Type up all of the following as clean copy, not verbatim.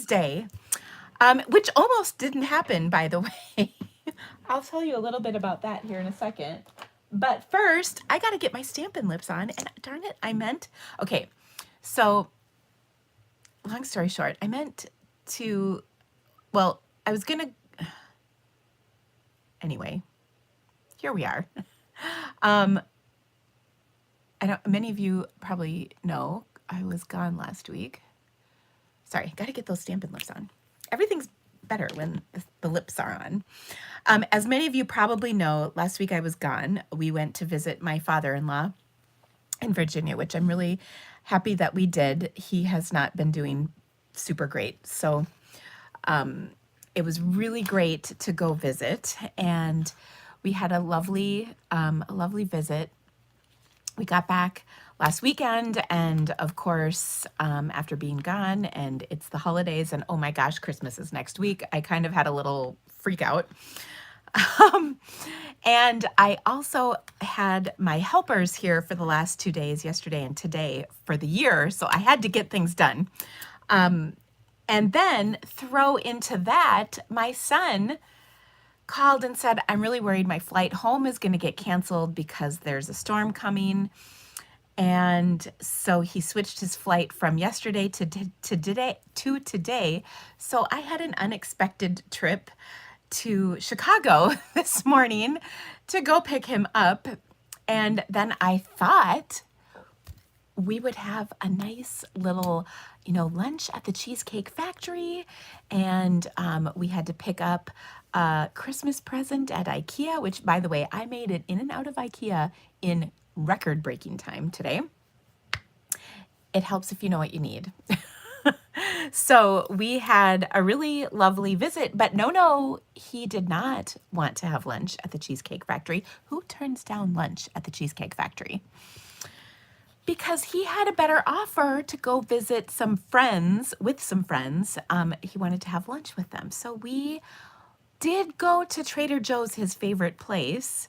Day, which almost didn't happen, by the way. I'll tell you a little bit about that here in a second. But first, I got to get my Stampin' Lips on. And darn it, okay, so long story short, I meant to, well, I was going to, anyway, here we are. Many of you probably know I was gone last week. Sorry, got to get those Stampin' Lips on. Everything's better when the lips are on. As many of you probably know, last week I was gone. We went to visit my father-in-law in Virginia, which I'm really happy that we did. He has not been doing super great. So it was really great to go visit, and we had a lovely visit. We got back last weekend, and of course, after being gone, and it's the holidays, and oh my gosh, Christmas is next week, I kind of had a little freak out. And I also had my helpers here for the last 2 days, yesterday and today, for the year, so I had to get things done. And then throw into that, my son called and said, I'm really worried my flight home is going to get canceled because there's a storm coming. And so he switched his flight from yesterday to today. So I had an unexpected trip to Chicago this morning to go pick him up. And then I thought we would have a nice little, lunch at the Cheesecake Factory. And we had to pick up a Christmas present at IKEA, which, by the way, I made it in and out of IKEA in record-breaking time today. It helps if you know what you need. So we had a really lovely visit, but no, he did not want to have lunch at the Cheesecake Factory. Who turns down lunch at the Cheesecake Factory? Because he had a better offer to go visit some friends. He wanted to have lunch with them. So we did go to Trader Joe's, his favorite place,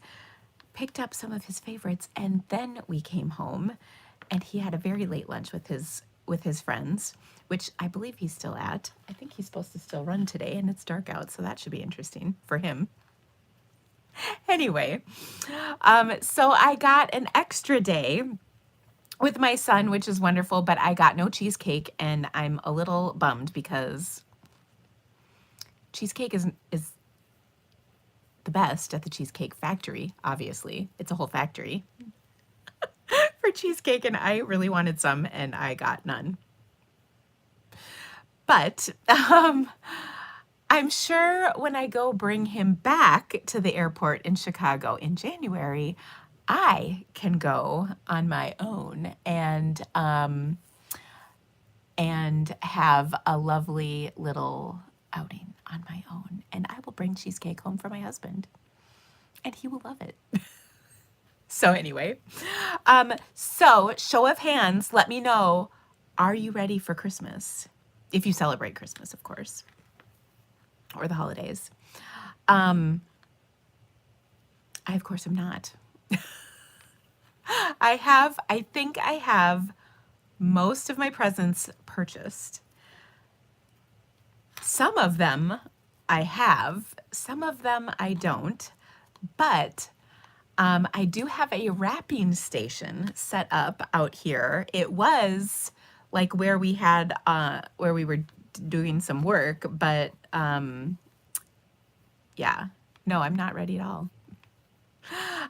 picked up some of his favorites, and then we came home, and he had a very late lunch with his friends, which I believe he's still at. I think he's supposed to still run today, and it's dark out, so that should be interesting for him. Anyway, so I got an extra day with my son, which is wonderful, but I got no cheesecake, and I'm a little bummed because cheesecake is the best at the Cheesecake Factory, obviously. It's a whole factory for cheesecake, and I really wanted some, and I got none. But I'm sure when I go bring him back to the airport in Chicago in January, I can go on my own and have a lovely little outing on my own. And I will bring cheesecake home for my husband, and he will love it. So anyway, so show of hands, let me know, are you ready for Christmas? If you celebrate Christmas, of course, or the holidays. I, of course, am not. I think I have most of my presents purchased. Some of them I have, some of them I don't, but I do have a wrapping station set up out here. It was like where we had, where we were doing some work, but yeah, no, I'm not ready at all.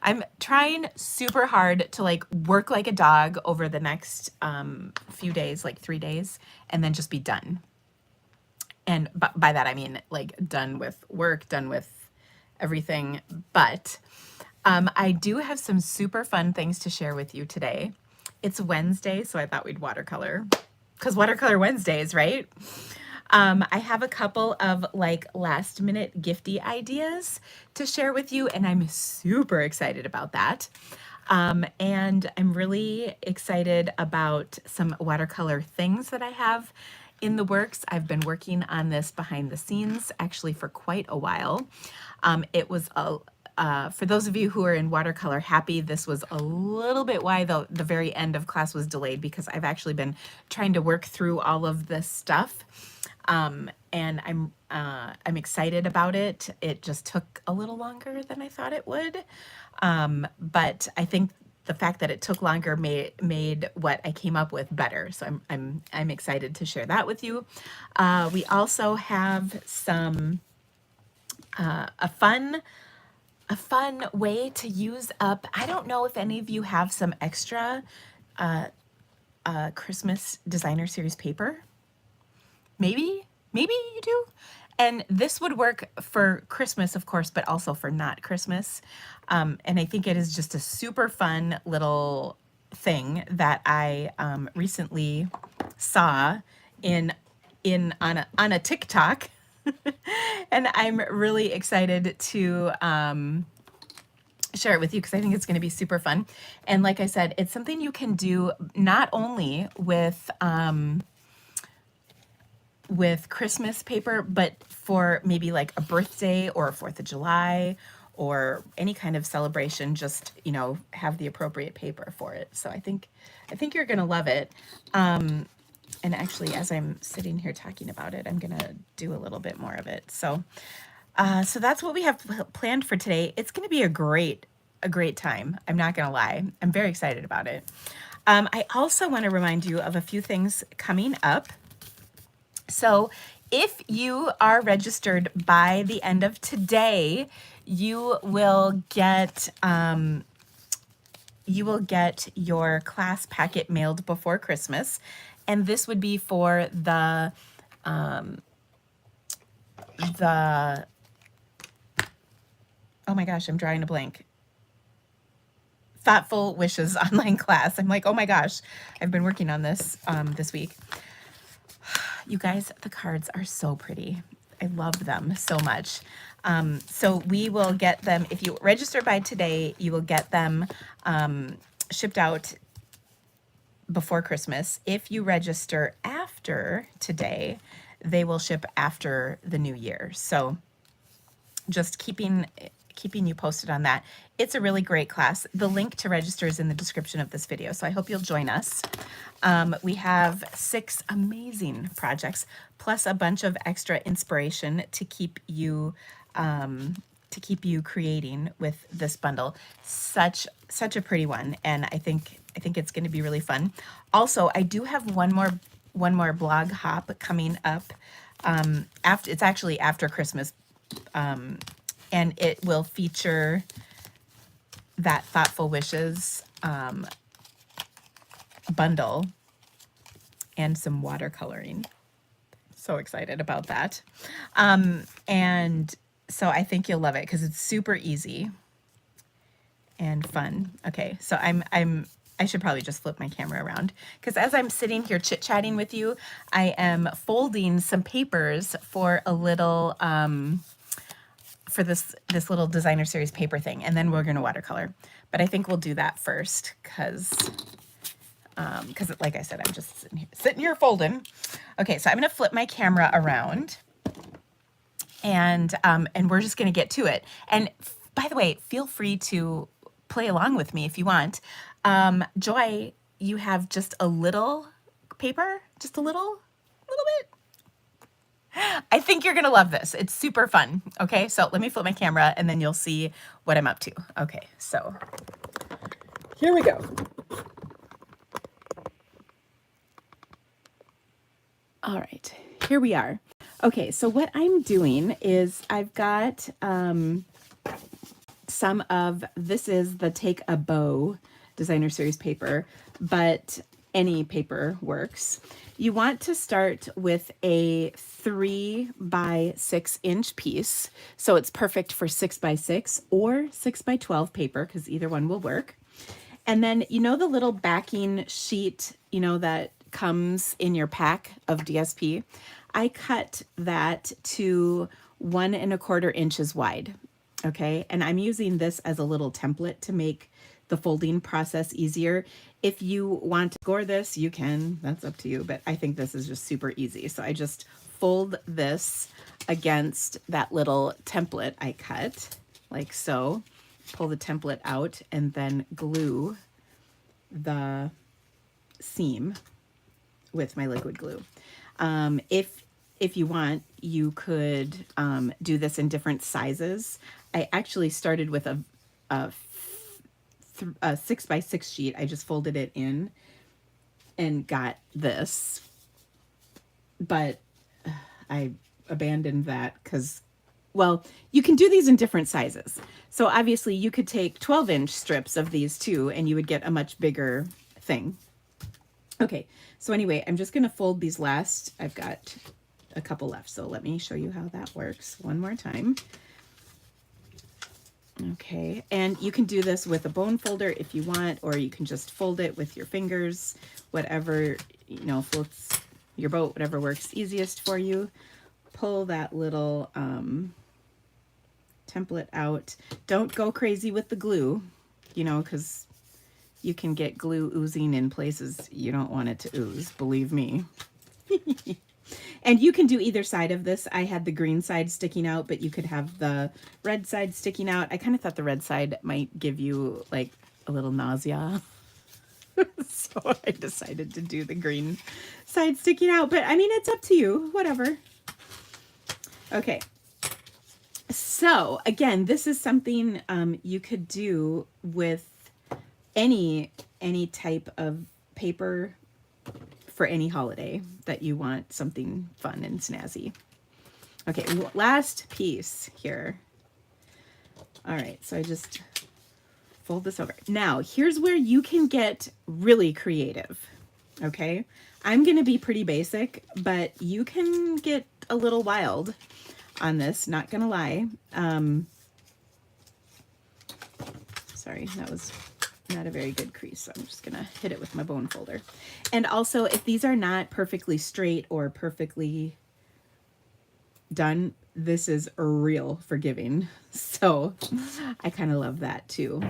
I'm trying super hard to work like a dog over the next few days, like 3 days, and then just be done. And by that, I mean done with work, done with everything. But I do have some super fun things to share with you today. It's Wednesday, so I thought we'd watercolor, because Watercolor Wednesdays, right? I have a couple of last minute gifty ideas to share with you, and I'm super excited about that. And I'm really excited about some watercolor things that I have in the works. I've been working on this behind the scenes actually for quite a while. It was for those of you who are in Watercolor Happy, this was a little bit why the very end of class was delayed, because I've actually been trying to work through all of this stuff. And I'm excited about it. It just took a little longer than I thought it would. But I think the fact that it took longer made what I came up with better. So I'm excited to share that with you. We also have some a fun way to use up. I don't know if any of you have some extra Christmas designer series paper. Maybe you do. And this would work for Christmas, of course, but also for not Christmas. And I think it is just a super fun little thing that I recently saw in on a TikTok, and I'm really excited to share it with you because I think it's going to be super fun. And like I said, it's something you can do not only with Christmas paper, but for maybe like a birthday or a 4th of July or any kind of celebration, just, you know, have the appropriate paper for it. So I think you're going to love it. And actually, as I'm sitting here talking about it, I'm going to do a little bit more of it. So so that's what we have planned for today. It's going to be a great time. I'm not going to lie. I'm very excited about it. I also want to remind you of a few things coming up. So if you are registered by the end of today, you will get your class packet mailed before Christmas. And this would be for the oh my gosh, I'm drawing a blank. Thoughtful Wishes online class. I'm like, oh my gosh, I've been working on this this week. You guys, the cards are so pretty. I love them so much. So we will get them, if you register by today, you will get them shipped out before Christmas. If you register after today, they will ship after the new year. So just keeping you posted on that. It's a really great class. The link to register is in the description of this video, so I hope you'll join us. We have 6 amazing projects, plus a bunch of extra inspiration to keep you creating with this bundle. Such a pretty one, and I think it's going to be really fun. Also, I do have one more blog hop coming up. It's actually after Christmas. And it will feature that Thoughtful Wishes bundle and some watercoloring. So excited about that. And so I think you'll love it because it's super easy and fun. Okay, so I should probably just flip my camera around because as I'm sitting here chit-chatting with you, I am folding some papers for a little for this little designer series paper thing, and then we're going to watercolor. But I think we'll do that first because like I said, I'm just sitting here folding. Okay, so I'm going to flip my camera around, and we're just going to get to it. And by the way, feel free to play along with me if you want. Joy, you have just a little paper, just a little bit. I think you're going to love this. It's super fun. Okay, so let me flip my camera and then you'll see what I'm up to. Okay, so here we go. All right, here we are. Okay, so what I'm doing is I've got some of, this is the Take a Bow designer series paper, but any paper works. You want to start with a 3 by 6 inch piece. So it's perfect for 6 by 6 or 6 by 12 paper because either one will work. And then, you know, the little backing sheet, you know, that comes in your pack of DSP, I cut that to 1 1/4 inches wide. Okay. And I'm using this as a little template to make the folding process easier. If you want to score this, you can, that's up to you, but I think this is just super easy. So I just fold this against that little template I cut, like so, pull the template out, and then glue the seam with my liquid glue. if you want, you could do this in different sizes. I actually started with a 6x6 sheet. I just folded it in and got this, but I abandoned that because, well, you can do these in different sizes. So obviously you could take 12-inch strips of these too, and you would get a much bigger thing. Okay, so anyway, I'm just gonna fold these last. I've got a couple left, so let me show you how that works one more time. Okay, and you can do this with a bone folder if you want, or you can just fold it with your fingers, whatever, you know, floats your boat, whatever works easiest for you. Pull that little template out. Don't go crazy with the glue, you know, because you can get glue oozing in places you don't want it to ooze, believe me. And you can do either side of this. I had the green side sticking out, but you could have the red side sticking out. I kind of thought the red side might give you like a little nausea. So I decided to do the green side sticking out, but I mean, it's up to you, whatever. Okay. So again, this is something you could do with any type of paper for any holiday that you want something fun and snazzy. Okay, last piece here. All right, so I just fold this over. Now, here's where you can get really creative, okay? I'm gonna be pretty basic, but you can get a little wild on this, not gonna lie. Sorry, that was not a very good crease, so I'm just gonna hit it with my bone folder. And also, if these are not perfectly straight or perfectly done, this is real forgiving. So I kind of love that too.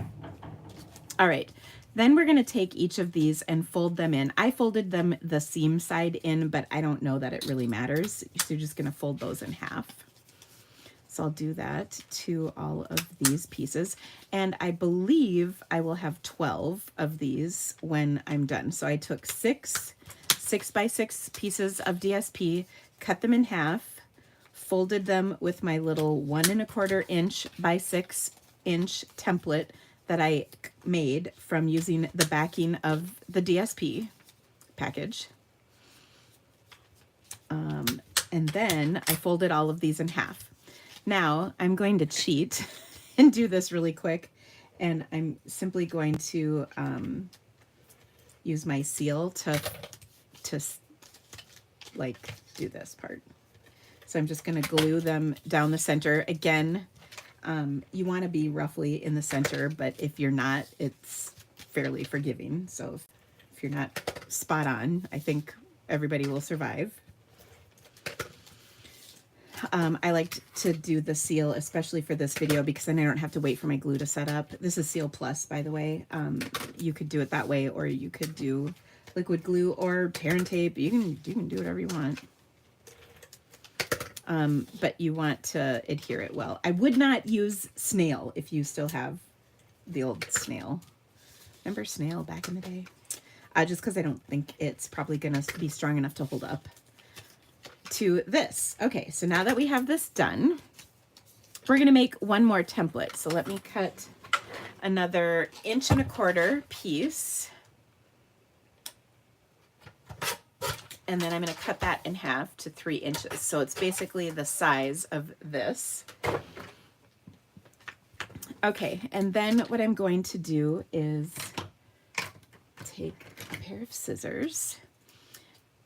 All right, then we're gonna take each of these and fold them in. I folded them the seam side in, but I don't know that it really matters. So you're just gonna fold those in half. So I'll do that to all of these pieces. And I believe I will have 12 of these when I'm done. So I took 6x6 pieces of DSP, cut them in half, folded them with my little 1 1/4 inch by 6 inch template that I made from using the backing of the DSP package. And then I folded all of these in half. Now I'm going to cheat and do this really quick, and I'm simply going to use my seal to like do this part. So I'm just going to glue them down the center. Again, you want to be roughly in the center, but if you're not, it's fairly forgiving. So if you're not spot on, I think everybody will survive. I liked to do the seal, especially for this video, because then I don't have to wait for my glue to set up. This is Seal Plus, by the way. You could do it that way, or you could do liquid glue or tear and tape. You can do whatever you want. But you want to adhere it well. I would not use snail if you still have the old snail. Remember snail back in the day? Just because I don't think it's probably going to be strong enough to hold up to this. Okay, so now that we have this done, we're going to make one more template. So let me cut another 1 1/4 piece. And then I'm going to cut that in half to 3 inches. So it's basically the size of this. Okay, and then what I'm going to do is take a pair of scissors,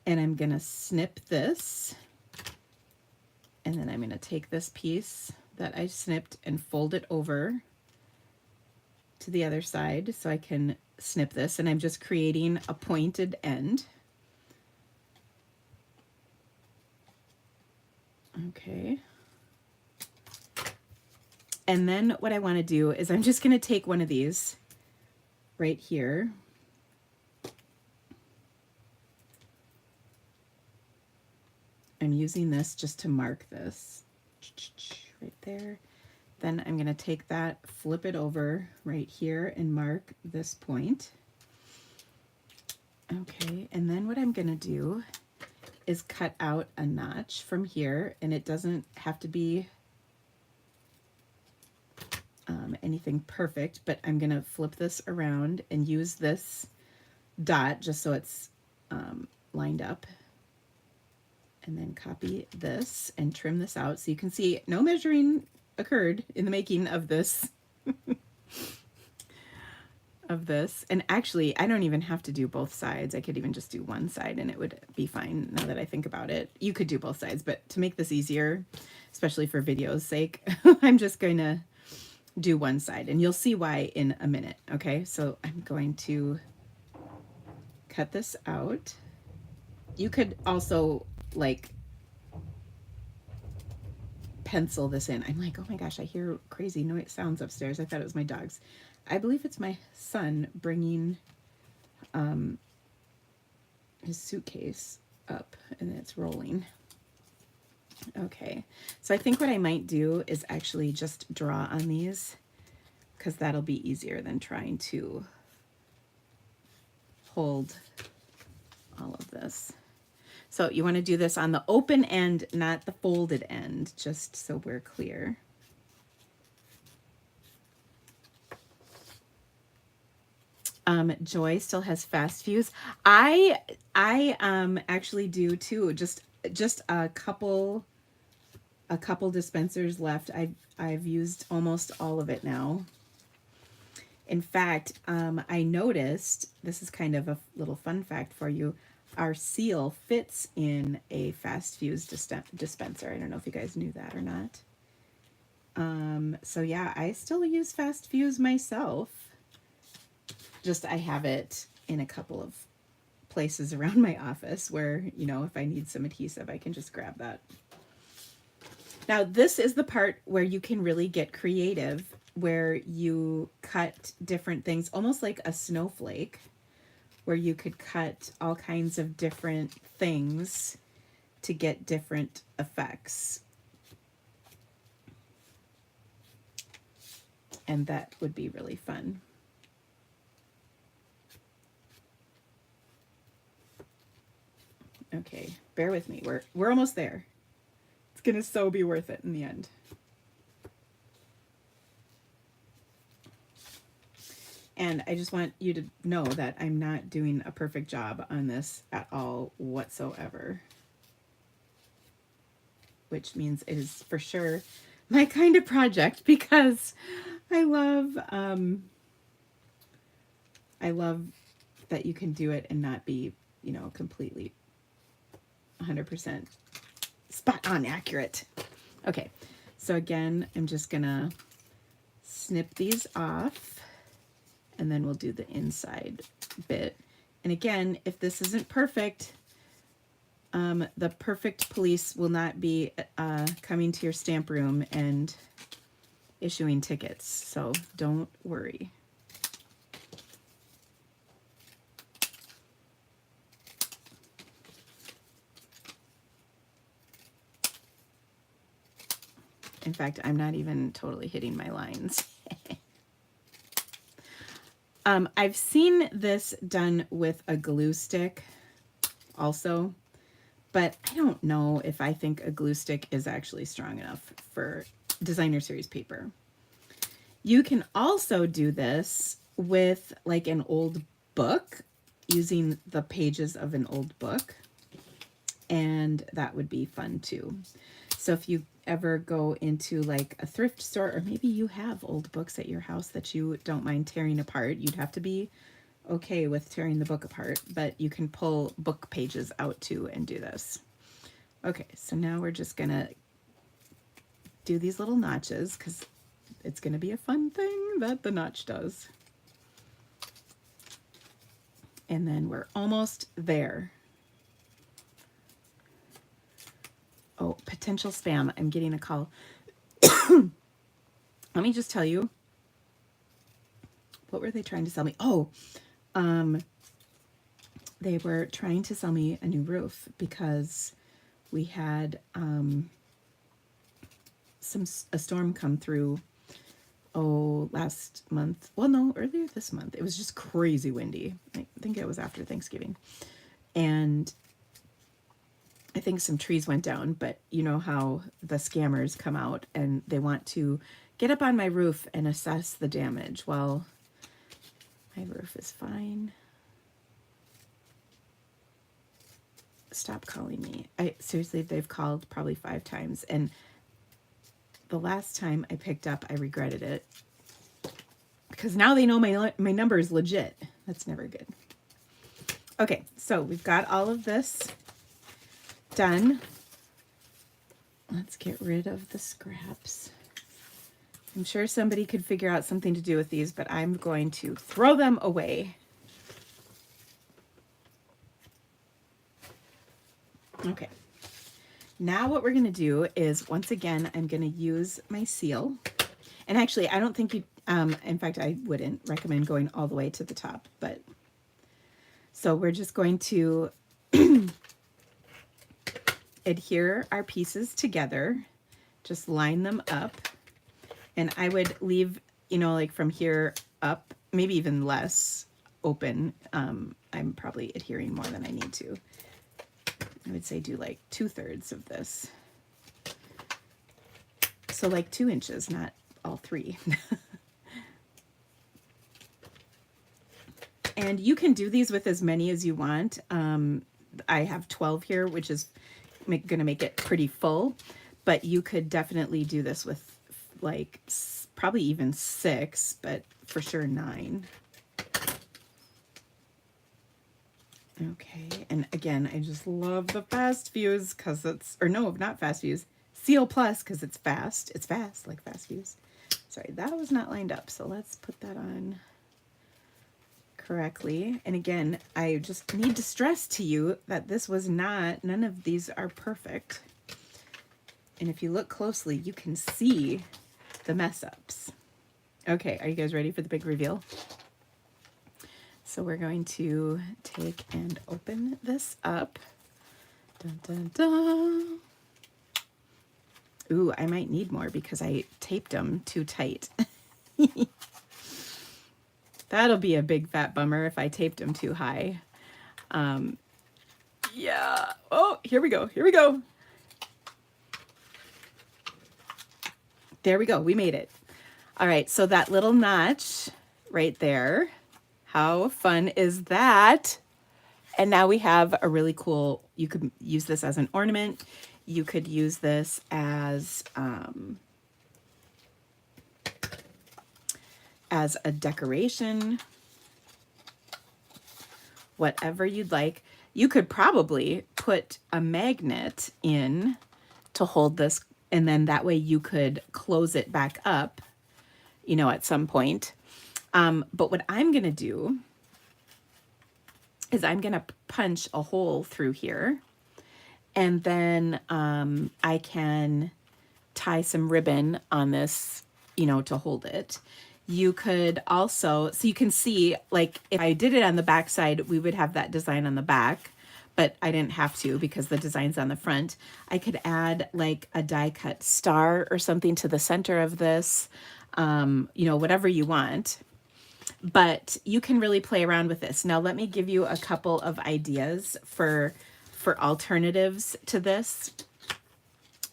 and I'm going to snip this. And then I'm going to take this piece that I snipped and fold it over to the other side so I can snip this. And I'm just creating a pointed end. Okay. And then what I want to do is I'm just going to take one of these right here. I'm using this just to mark this right there. Then I'm going to take that, flip it over right here and mark this point. Okay, and then what I'm going to do is cut out a notch from here, and it doesn't have to be anything perfect, but I'm gonna flip this around and use this dot just so it's lined up, and then copy this and trim this out so you can see no measuring occurred in the making of this and actually I don't even have to do both sides. I could even just do one side and it would be fine. Now that I think about it, you could do both sides, but to make this easier, especially for video's sake, I'm just going to do one side, and you'll see why in a minute. Okay, so I'm going to cut this out. You could also like pencil this in. I'm like, oh my gosh, I hear crazy noise sounds upstairs. I thought it was my dogs. I believe it's my son bringing his suitcase up, and it's rolling. Okay, so I think what I might do is actually just draw on these, because that'll be easier than trying to hold all of this. So you want to do this on the open end, not the folded end, just so we're clear. Joy still has fast fuse. I actually do too. Just a couple dispensers left. I've used almost all of it now. In fact, I noticed, this is kind of a little fun fact for you, our seal fits in a fast fuse dispenser. I don't know if you guys knew that or not. So yeah, I still use fast fuse myself. Just I have it in a couple of places around my office where, you know, if I need some adhesive, I can just grab that. Now, this is the part where you can really get creative, where you cut different things, almost like a snowflake, where you could cut all kinds of different things to get different effects. And that would be really fun. Okay, bear with me. We're almost there. It's gonna so be worth it in the end. And I just want you to know that I'm not doing a perfect job on this at all whatsoever. Which means it is for sure my kind of project, because I love that you can do it and not be, you know, completely 100% spot on accurate. Okay, so again, I'm just gonna snip these off, and then we'll do the inside bit. And again, if this isn't perfect, the perfect police will not be coming to your stamp room and issuing tickets, so don't worry. In fact, I'm not even totally hitting my lines. I've seen this done with a glue stick also, but I don't know if I think a glue stick is actually strong enough for designer series paper. You can also do this with like an old book, using the pages of an old book, and that would be fun too. So if you ever go into like a thrift store, or maybe you have old books at your house that you don't mind tearing apart, you'd have to be okay with tearing the book apart, but you can pull book pages out too and do this. Okay, so now we're just gonna do these little notches, because it's gonna be a fun thing that the notch does. And then we're almost there. Oh, potential spam. I'm getting a call. Let me just tell you. What were they trying to sell me? Oh, they were trying to sell me a new roof, because we had a storm come through, last month. Well, no, earlier this month. It was just crazy windy. I think it was after Thanksgiving. And I think some trees went down, but you know how the scammers come out and they want to get up on my roof and assess the damage. Well, my roof is fine. Stop calling me. Seriously, they've called probably 5 times, and the last time I picked up, I regretted it because now they know my number is legit. That's never good. Okay, so we've got all of this done. Let's get rid of the scraps. I'm sure somebody could figure out something to do with these, but I'm going to throw them away. Okay, now what we're going to do is, once again, I'm going to use my seal. And actually, I don't think you, in fact, I wouldn't recommend going all the way to the top, but so we're just going to adhere our pieces together, just line them up. And I would leave, you know, like from here up, maybe even less open. I'm probably adhering more than I need to. I would say do like 2/3 of this. So like 2 inches, not all 3. And you can do these with as many as you want. I have 12 here, which is going to make it pretty full, but you could definitely do this with like probably even 6, but for sure 9. Okay, and again, I just love the fast fuse because it's, or no, not fast fuse, Seal Plus, because it's fast. It's fast, like fast fuse. Sorry, that was not lined up, so let's put that on correctly. And again, I just need to stress to you that this was not, none of these are perfect. And if you look closely, you can see the mess ups. Okay, are you guys ready for the big reveal? So we're going to take and open this up. Dun, dun, dun. Ooh, I might need more because I taped them too tight. That'll be a big fat bummer if I taped them too high. Yeah. Oh, here we go. Here we go. There we go. We made it. All right. So that little notch right there. How fun is that? And now we have a really cool, you could use this as an ornament. You could use this as a decoration, whatever you'd like. You could probably put a magnet in to hold this, and then that way you could close it back up, you know, at some point. But what I'm going to do is I'm going to punch a hole through here, and then I can tie some ribbon on this, you know, to hold it. You could also, so you can see, like if I did it on the back side, we would have that design on the back, but I didn't have to because the design's on the front. I could add like a die cut star or something to the center of this, you know, whatever you want. But you can really play around with this. Now, let me give you a couple of ideas for alternatives to this.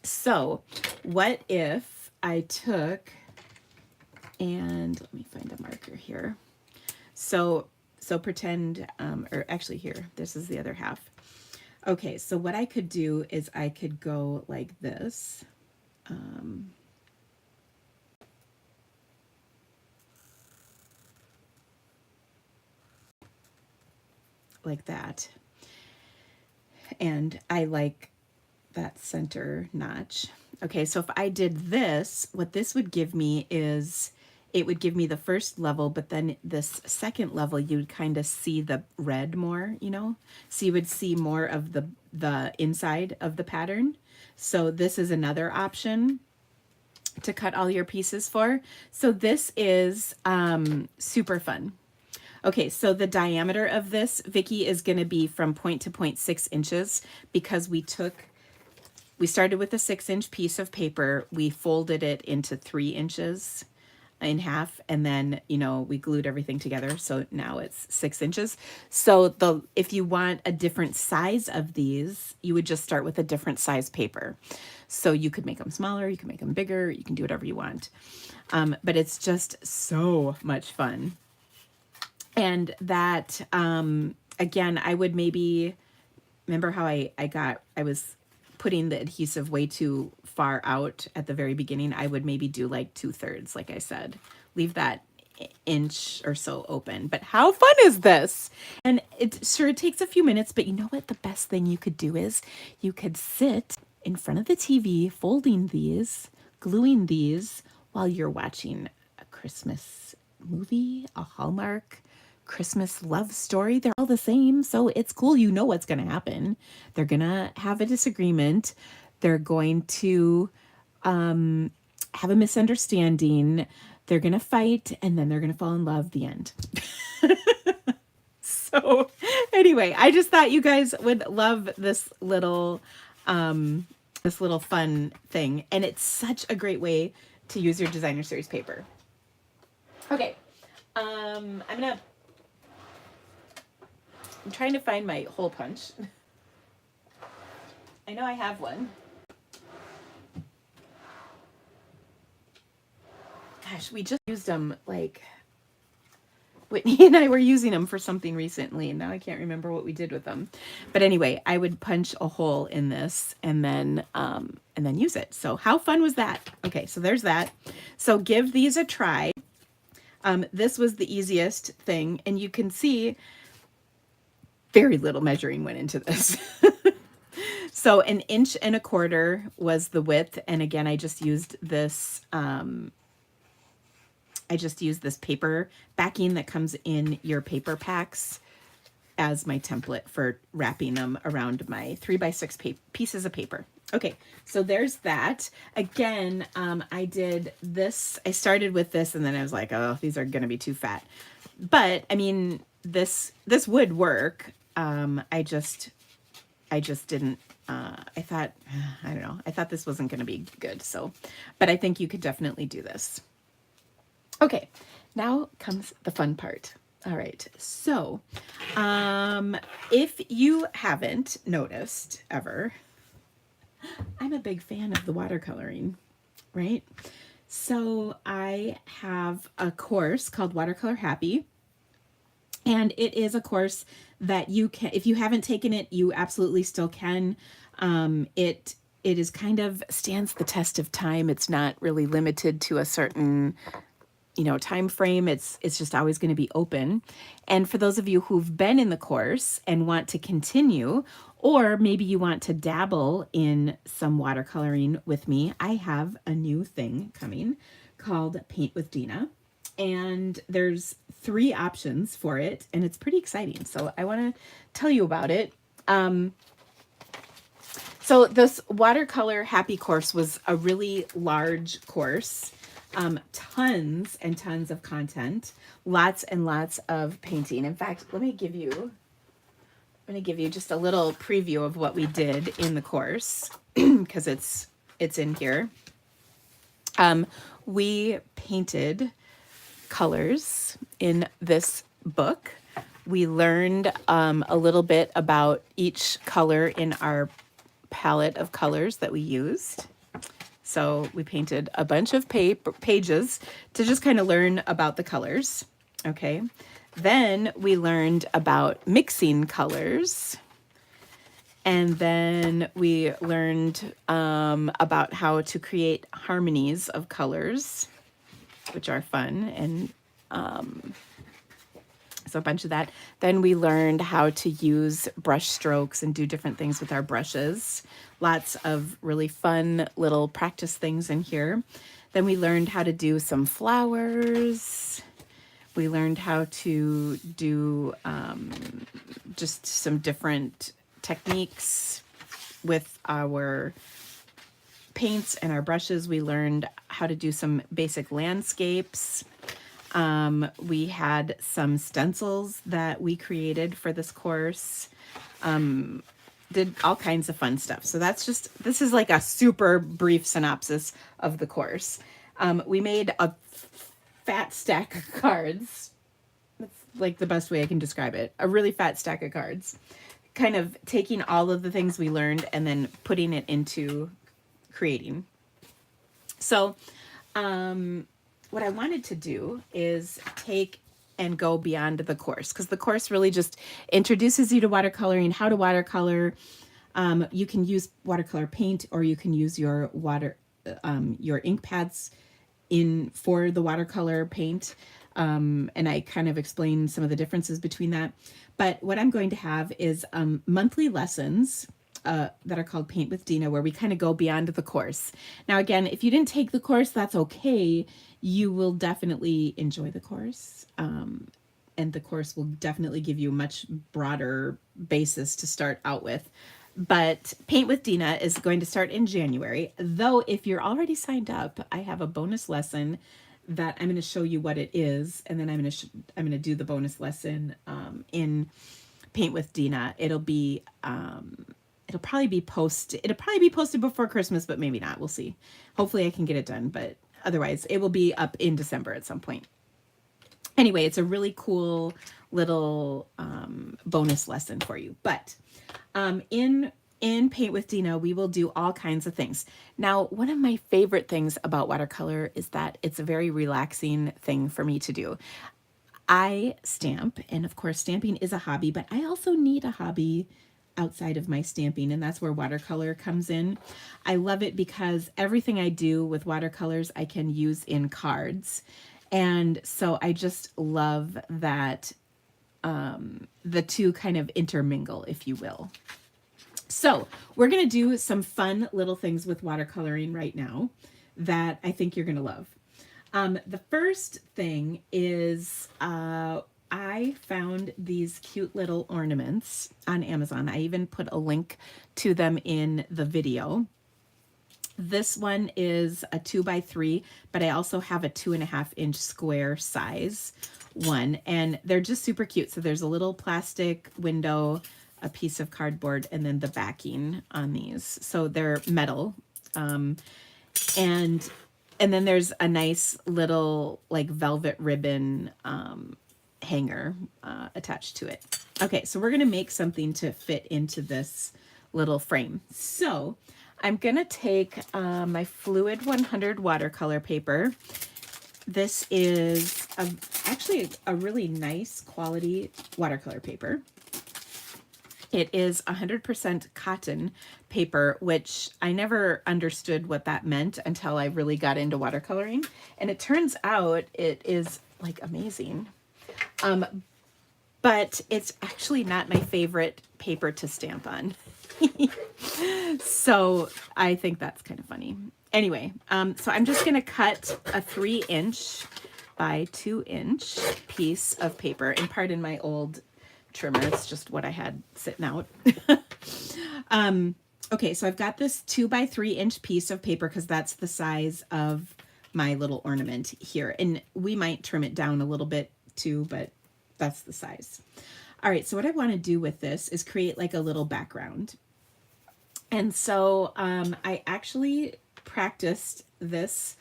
So what if I took, and let me find a marker here. So pretend, or actually here, this is the other half. Okay, so what I could do is I could go like this. Like that. And I like that center notch. Okay, so if I did this, what this would give me is, it would give me the first level, but then this second level, you'd kind of see the red more, you know? So you would see more of the inside of the pattern. So this is another option to cut all your pieces for. So this is super fun. Okay, so the diameter of this, Vicki, is going to be from point to point 6 inches because we started with a 6-inch piece of paper. We folded it into 3 inches. in half, and then, you know, we glued everything together. So now it's 6 inches. So if you want a different size of these, you would just start with a different size paper. So you could make them smaller, you can make them bigger, you can do whatever you want. But it's just so much fun. And that, again, I would maybe, remember how I was putting the adhesive way too far out at the very beginning. I would maybe do like 2/3, like I said, leave that inch or so open. But how fun is this? And it takes a few minutes, but you know what? The best thing you could do is you could sit in front of the TV, folding these, gluing these while you're watching a Christmas movie, a Hallmark Christmas love story. They're all the same, so it's cool. You know what's going to happen. They're going to have a disagreement. They're going to have a misunderstanding. They're going to fight, and then they're going to fall in love. The end. So anyway, I just thought you guys would love this little fun thing, and it's such a great way to use your designer series paper. Okay, I'm trying to find my hole punch. I know I have one. Gosh, we just used them, like, Whitney and I were using them for something recently, and now I can't remember what we did with them. But anyway, I would punch a hole in this and then use it. So how fun was that? Okay, so there's that. So give these a try. This was the easiest thing, and you can see very little measuring went into this. So 1.25 inches was the width. And again, I just used this, paper backing that comes in your paper packs as my template for wrapping them around my 3x6 pieces of paper. Okay, so there's that. Again, I did this. I started with this, and then I was like, oh, these are going to be too fat. But I mean, this would work. I just didn't, I thought, I don't know. I thought this wasn't going to be good. So, but I think you could definitely do this. Okay, now comes the fun part. All right. So, if you haven't noticed ever, I'm a big fan of the watercoloring, right? So I have a course called Watercolor Happy. And it is a course that you can, if you haven't taken it, you absolutely still can. It is kind of stands the test of time. It's not really limited to a certain, time frame. It's just always going to be open. And for those of you who've been in the course and want to continue, or maybe you want to dabble in some watercoloring with me, I have a new thing coming called Paint with Dina. And there's 3 options for it, and it's pretty exciting. So I want to tell you about it. So this Watercolor Happy course was a really large course. Tons and tons of content, lots and lots of painting. In fact, let me give you just a little preview of what we did in the course because it's in here. We painted colors in this book. We learned a little bit about each color in our palette of colors that we used. So we painted a bunch of pages to just kind of learn about the colors. Okay. Then we learned about mixing colors. And then we learned about how to create harmonies of colors, which are fun. And so a bunch of that. Then we learned how to use brush strokes and do different things with our brushes. Lots of really fun little practice things in here. Then we learned how to do some flowers. We learned how to do just some different techniques with our paints and our brushes. We learned how to do some basic landscapes. We had some stencils that we created for this course. Did all kinds of fun stuff. So this is like a super brief synopsis of the course. We made fat stack of cards. That's like the best way I can describe it. A really fat stack of cards. Kind of taking all of the things we learned and then putting it into creating. So what I wanted to do is take and go beyond the course, because the course really just introduces you to watercoloring, how to watercolor. You can use watercolor paint, or you can use your your ink pads for the watercolor paint. And I kind of explain some of the differences between that. But what I'm going to have is monthly lessons that are called Paint with Dina, where we kind of go beyond the course. Now, again, if you didn't take the course, that's okay. You will definitely enjoy the course. And the course will definitely give you a much broader basis to start out with. But Paint with Dina is going to start in January. Though if you're already signed up, I have a bonus lesson that I'm going to show you what it is, and then I'm going to do the bonus lesson in Paint with Dina. It'll probably be posted before Christmas, but maybe not. We'll see. Hopefully I can get it done, but otherwise it will be up in December at some point. Anyway, it's a really cool little bonus lesson for you. But in Paint with Dina, we will do all kinds of things. Now, one of my favorite things about watercolor is that it's a very relaxing thing for me to do. I stamp, and of course stamping is a hobby, but I also need a hobby outside of my stamping, and that's where watercolor comes in. I love it because everything I do with watercolors I can use in cards. And so I just love that the two kind of intermingle, if you will. So we're going to do some fun little things with watercoloring right now that I think you're going to love. The first thing is I found these cute little ornaments on Amazon. I even put a link to them in the video. This one is a 2x3, but I also have a 2.5-inch square size one, and they're just super cute. So there's a little plastic window, a piece of cardboard, and then the backing on these. So they're metal. And then there's a nice little like velvet ribbon hanger attached to it. Okay, so we're gonna make something to fit into this little frame. So I'm gonna take my Fluid 100 watercolor paper. This is actually a really nice quality watercolor paper. It is 100% cotton paper, which I never understood what that meant until I really got into watercoloring. And it turns out it is like amazing. But it's actually not my favorite paper to stamp on. So I think that's kind of funny. Anyway, so I'm just gonna cut a 3-inch by 2-inch piece of paper, and pardon my old trimmer, it's just what I had sitting out. Okay, so I've got this 2x3-inch piece of paper because that's the size of my little ornament here. And we might trim it down a little bit too, but that's the size. All right, so what I want to do with this is create like a little background. And so I actually practiced this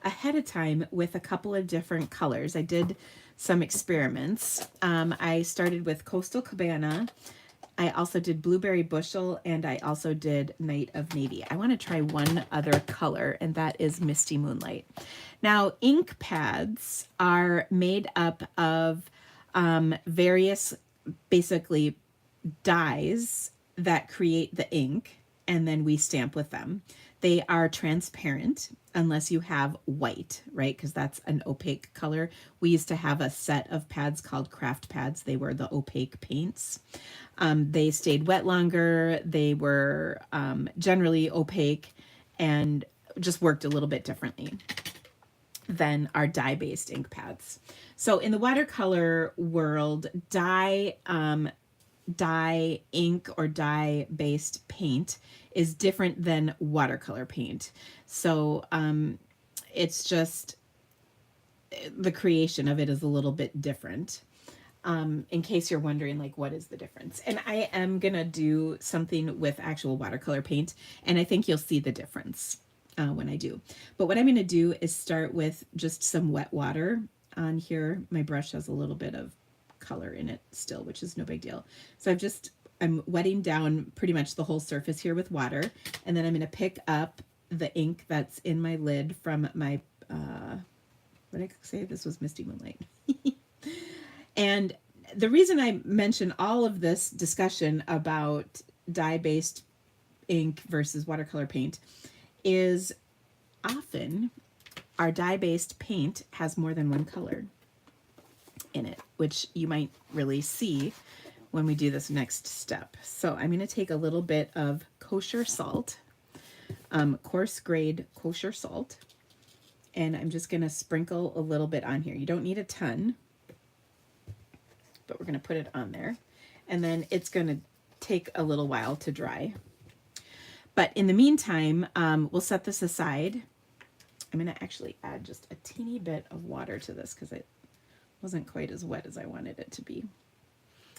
ahead of time with a couple of different colors. I did some experiments. I started with Coastal Cabana. I also did Blueberry Bushel, and I also did Night of Navy. I want to try one other color, and that is Misty Moonlight. Now, ink pads are made up of various, basically, dyes that create the ink, and then we stamp with them. They are transparent unless you have white, right? Because that's an opaque color. We used to have a set of pads called craft pads. They were the opaque paints. They stayed wet longer. They were generally opaque and just worked a little bit differently than our dye-based ink pads. So in the watercolor world, dye ink or dye-based paint is different than watercolor paint. So it's just the creation of it is a little bit different. In case you're wondering, like, what is the difference? And I am gonna do something with actual watercolor paint, and I think you'll see the difference when I do. But what I'm gonna do is start with just some wet water on here. My brush has a little bit of color in it still, which is no big deal. So I'm wetting down pretty much the whole surface here with water, and then I'm going to pick up the ink that's in my lid from my, what did I say? This was Misty Moonlight. And the reason I mention all of this discussion about dye-based ink versus watercolor paint is often our dye-based paint has more than one color in it, which you might really see when we do this next step. So I'm going to take a little bit of kosher salt, coarse grade kosher salt, and I'm just going to sprinkle a little bit on here. You don't need a ton, but we're going to put it on there, and then it's going to take a little while to dry. But in the meantime, we'll set this aside. I'm going to actually add just a teeny bit of water to this because it wasn't quite as wet as I wanted it to be.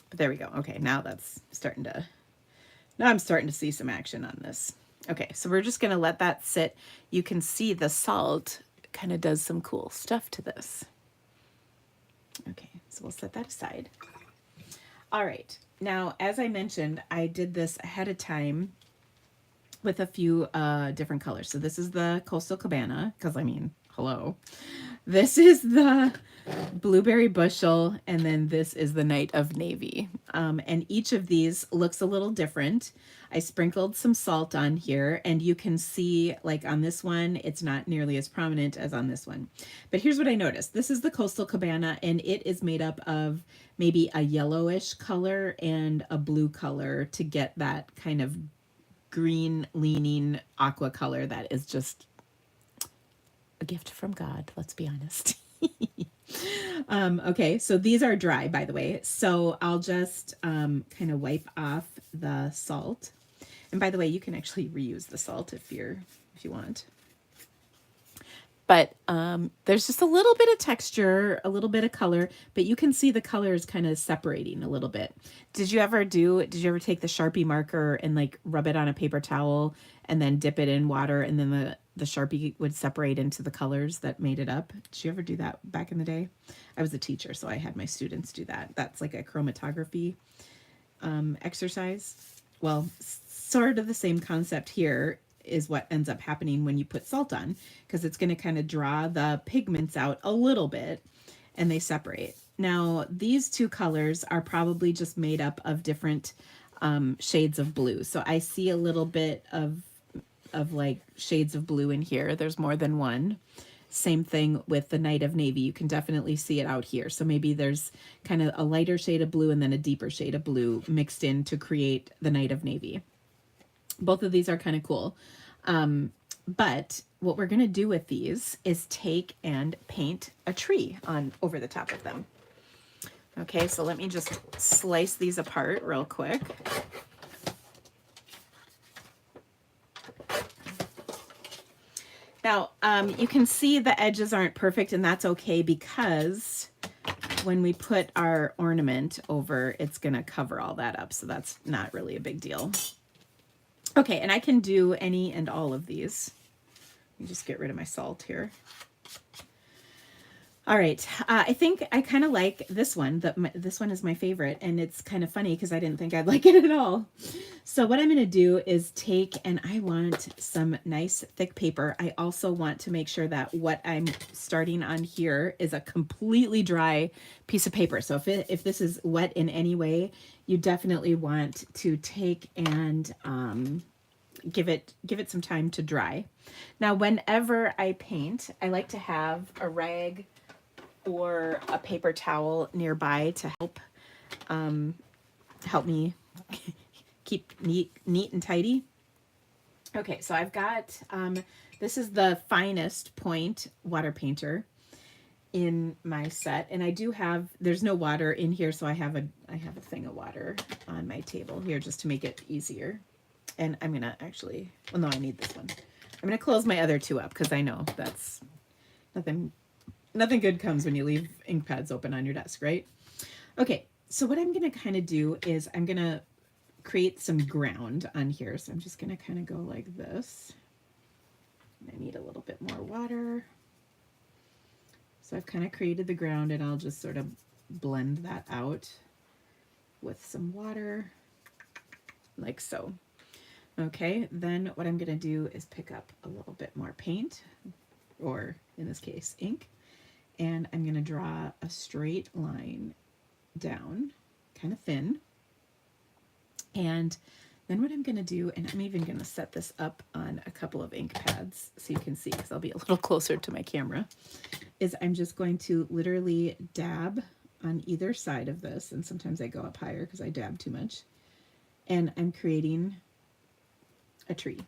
But there we go. Okay, now that's starting to, now I'm starting to see some action on this. Okay, so we're just going to let that sit. You can see the salt kind of does some cool stuff to this. Okay, so we'll set that aside. All right, now as I mentioned, I did this ahead of time with a few different colors. So this is the Coastal Cabana, because I mean, hello. This is the Blueberry Bushel, and then this is the Night of Navy. And each of these looks a little different. I sprinkled some salt on here, and you can see, like on this one, it's not nearly as prominent as on this one. But here's what I noticed. This is the Coastal Cabana, and it is made up of maybe a yellowish color and a blue color to get that kind of green leaning aqua color that is just a gift from God, let's be honest. Okay, so these are dry, by the way. So I'll just kind of wipe off the salt. And by the way, you can actually reuse the salt if you want. But there's just a little bit of texture, a little bit of color, but you can see the color is kind of separating a little bit. Did you ever take the Sharpie marker and like rub it on a paper towel and then dip it in water, and then the Sharpie would separate into the colors that made it up? Did you ever do that back in the day? I was a teacher, so I had my students do that. That's like a chromatography exercise. Well, sort of the same concept here is what ends up happening when you put salt on, because it's going to kind of draw the pigments out a little bit and they separate. Now, these two colors are probably just made up of different shades of blue. So I see a little bit of like shades of blue in here. There's more than one. Same thing with the Night of Navy. You can definitely see it out here. So maybe there's kind of a lighter shade of blue and then a deeper shade of blue mixed in to create the Night of Navy. Both of these are kind of cool. But what we're going to do with these is take and paint a tree on over the top of them. Okay, so let me just slice these apart real quick. Now, you can see the edges aren't perfect, and that's okay, because when we put our ornament over, it's going to cover all that up. So that's not really a big deal. Okay, and I can do any and all of these. Let me just get rid of my salt here. All right, I think I kind of like this one. This one is my favorite, and it's kind of funny because I didn't think I'd like it at all. So what I'm going to do is take, and I want some nice thick paper. I also want to make sure that what I'm starting on here is a completely dry piece of paper. So if this is wet in any way, you definitely want to take and give it some time to dry. Now, whenever I paint, I like to have a rag or a paper towel nearby to help me keep neat and tidy. Okay, so I've got this is the finest point water painter in my set, and I do have, there's no water in here, so I have a thing of water on my table here just to make it easier. And I'm gonna actually, well, no, I need this one. I'm gonna close my other two up because I know that's nothing good comes when you leave ink pads open on your desk, right? Okay, so what I'm gonna kind of do is I'm gonna create some ground on here. So I'm just gonna kind of go like this. I need a little bit more water. So I've kind of created the ground, and I'll just sort of blend that out with some water, like so. Okay, then what I'm going to do is pick up a little bit more paint, or in this case, ink, and I'm going to draw a straight line down, kind of thin. And then what I'm going to do, and I'm even going to set this up on a couple of ink pads so you can see, because I'll be a little closer to my camera, is I'm just going to literally dab on either side of this, and sometimes I go up higher because I dab too much, and I'm creating a tree.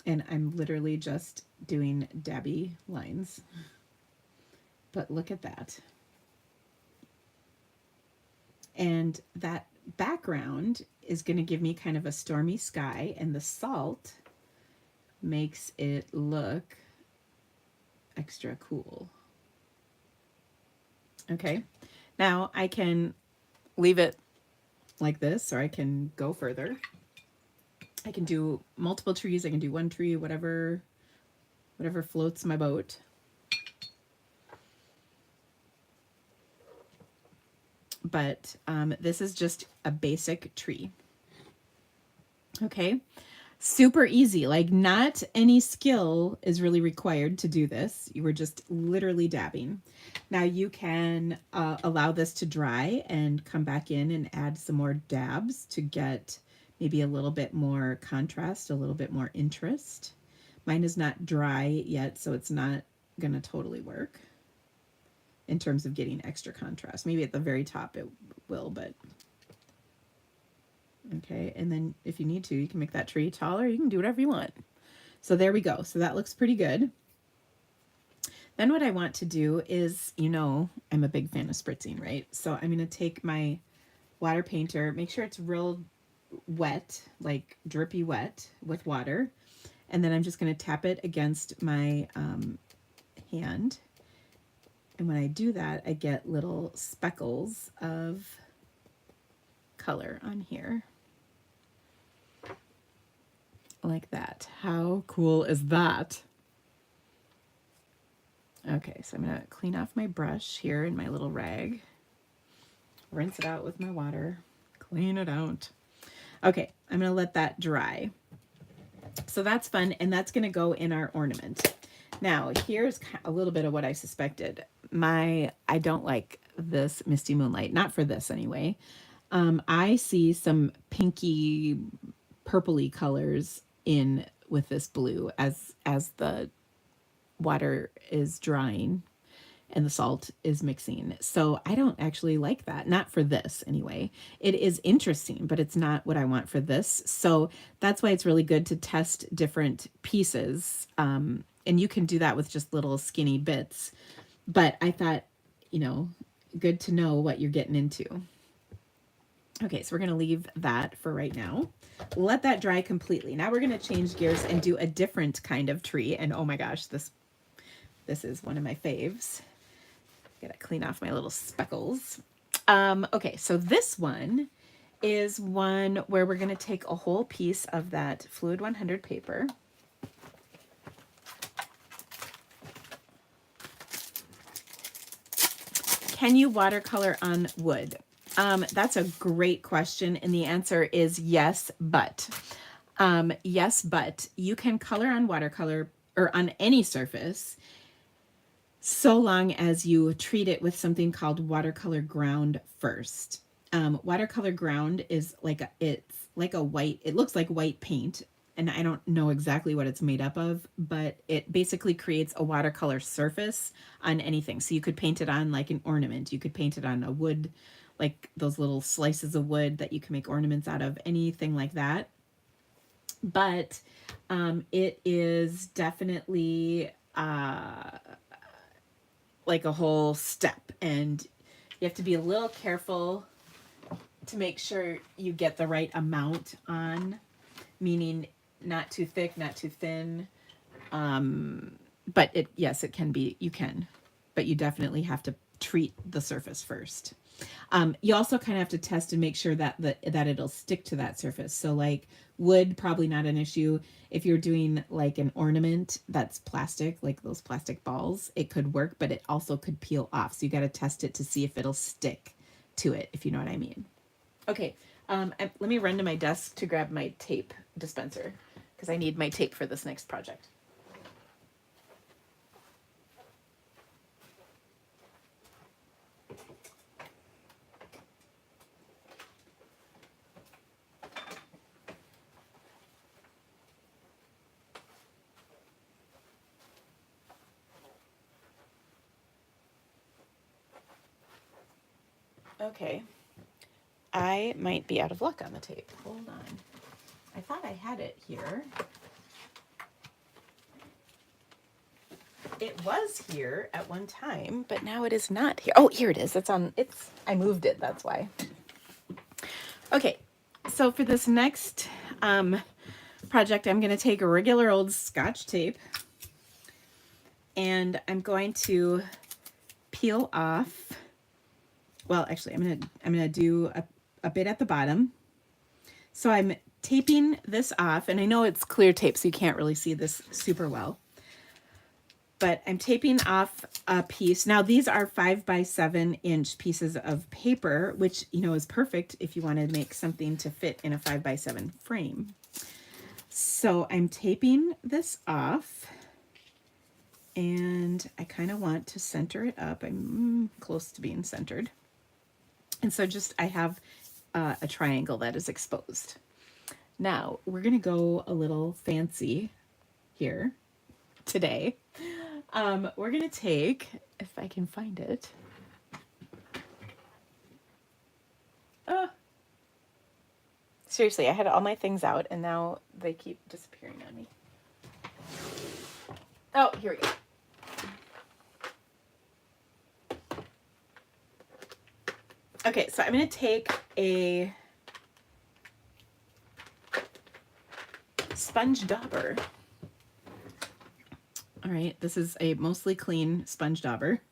And I'm literally just doing dabby lines. But look at that. And that background is going to give me kind of a stormy sky, and the salt makes it look extra cool. Okay, now I can leave it like this, or I can go further. I can do multiple trees. I can do one tree, whatever floats my boat. But this is just a basic tree. Okay, super easy. Like, not any skill is really required to do this. You were just literally dabbing. Now you can allow this to dry and come back in and add some more dabs to get maybe a little bit more contrast, a little bit more interest. Mine is not dry yet, so it's not gonna totally work in terms of getting extra contrast. Maybe at the very top it will, but okay. And then if you need to, you can make that tree taller. You can do whatever you want. So there we go. So that looks pretty good. Then what I want to do is, you know, I'm a big fan of spritzing, right? So I'm going to take my water painter, make sure it's real wet, like drippy wet with water. And then I'm just going to tap it against my hand. And when I do that, I get little speckles of color on here. Like that. How cool is that? Okay, so I'm going to clean off my brush here in my little rag. Rinse it out with my water. Clean it out. Okay, I'm going to let that dry. So that's fun, and that's going to go in our ornament. Now, here's a little bit of what I suspected. I don't like this Misty Moonlight, not for this anyway. I see some pinky, purpley colors in with this blue as the water is drying and the salt is mixing. So I don't actually like that, not for this anyway. It is interesting, but it's not what I want for this. So that's why it's really good to test different pieces. And you can do that with just little skinny bits. But I thought, you know, good to know what you're getting into. Okay, so we're going to leave that for right now. Let that dry completely. Now we're going to change gears and do a different kind of tree. And oh my gosh, this is one of my faves. Gotta clean off my little speckles. Okay, so this one is one where we're going to take a whole piece of that Fluid 100 paper. Can you watercolor on wood? That's a great question, and the answer is yes, but. Yes, but you can color on watercolor or on any surface so long as you treat it with something called watercolor ground first. Watercolor ground is it's like a white, it looks like white paint, and I don't know exactly what it's made up of, but it basically creates a watercolor surface on anything. So you could paint it on like an ornament. You could paint it on a wood, like those little slices of wood that you can make ornaments out of, anything like that. But it is definitely like a whole step, and you have to be a little careful to make sure you get the right amount on, meaning not too thick, not too thin. But yes, it can be, you can, but you definitely have to treat the surface first. You also kind of have to test and make sure that that it'll stick to that surface. So like wood, probably not an issue. If you're doing like an ornament that's plastic, like those plastic balls, it could work, but it also could peel off. So you got to test it to see if it'll stick to it, if you know what I mean. Okay, let me run to my desk to grab my tape dispenser because I need my tape for this next project. Okay, I might be out of luck on the tape. Hold on. I thought I had it here. It was here at one time, but now it is not here. Oh, here it is. I moved it, that's why. Okay, so for this next project, I'm going to take a regular old Scotch tape and I'm going to peel off. Well, actually, I'm gonna do a bit at the bottom. So I'm taping this off, and I know it's clear tape, so you can't really see this super well. But I'm taping off a piece. Now these are 5 by 7 inch pieces of paper, which is perfect if you want to make something to fit in a 5 by 7 frame. So I'm taping this off, and I kind of want to center it up. I'm close to being centered. And so I have a triangle that is exposed. Now we're going to go a little fancy here today. We're going to take, if I can find it. Seriously, I had all my things out and now they keep disappearing on me. Oh, here we go. Okay, so I'm going to take a sponge dauber. All right, this is a mostly clean sponge dauber.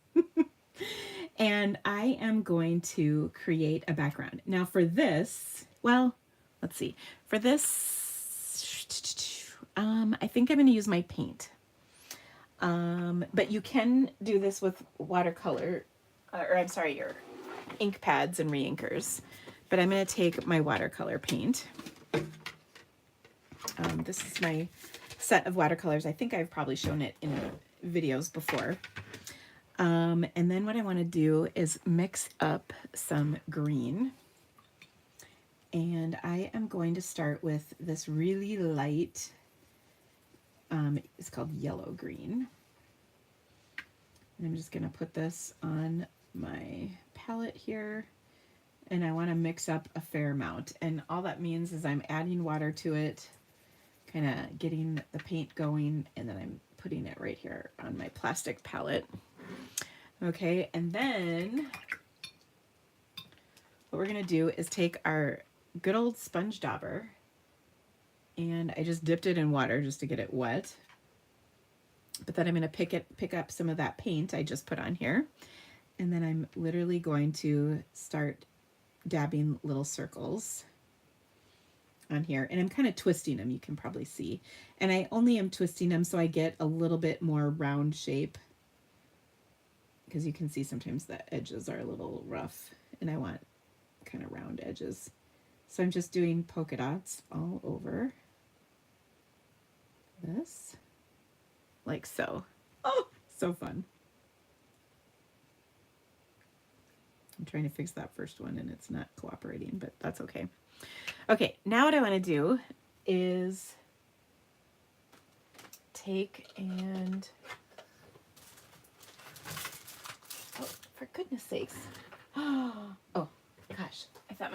And I am going to create a background. Now for this, well, let's see. For this, I think I'm going to use my paint. But you can do this with watercolor, or I'm sorry, your ink pads and reinkers, but I'm going to take my watercolor paint. This is my set of watercolors. I think I've probably shown it in videos before. And then what I want to do is mix up some green. And I am going to start with this really light, it's called yellow green. And I'm just going to put this on my palette here, and I want to mix up a fair amount, and all that means is I'm adding water to it, kind of getting the paint going, and then I'm putting it right here on my plastic palette. Okay, and then what we're going to do is take our good old sponge dauber, and I just dipped it in water just to get it wet, but then I'm going to pick up some of that paint I just put on here. And then I'm literally going to start dabbing little circles on here. And I'm kind of twisting them, you can probably see. And I only am twisting them so I get a little bit more round shape. Because you can see sometimes the edges are a little rough. And I want kind of round edges. So I'm just doing polka dots all over this. Like so. Oh, so fun. I'm trying to fix that first one and it's not cooperating, but that's okay. Okay, now what I want to do is take and, oh, for goodness sakes. Oh, gosh, I thought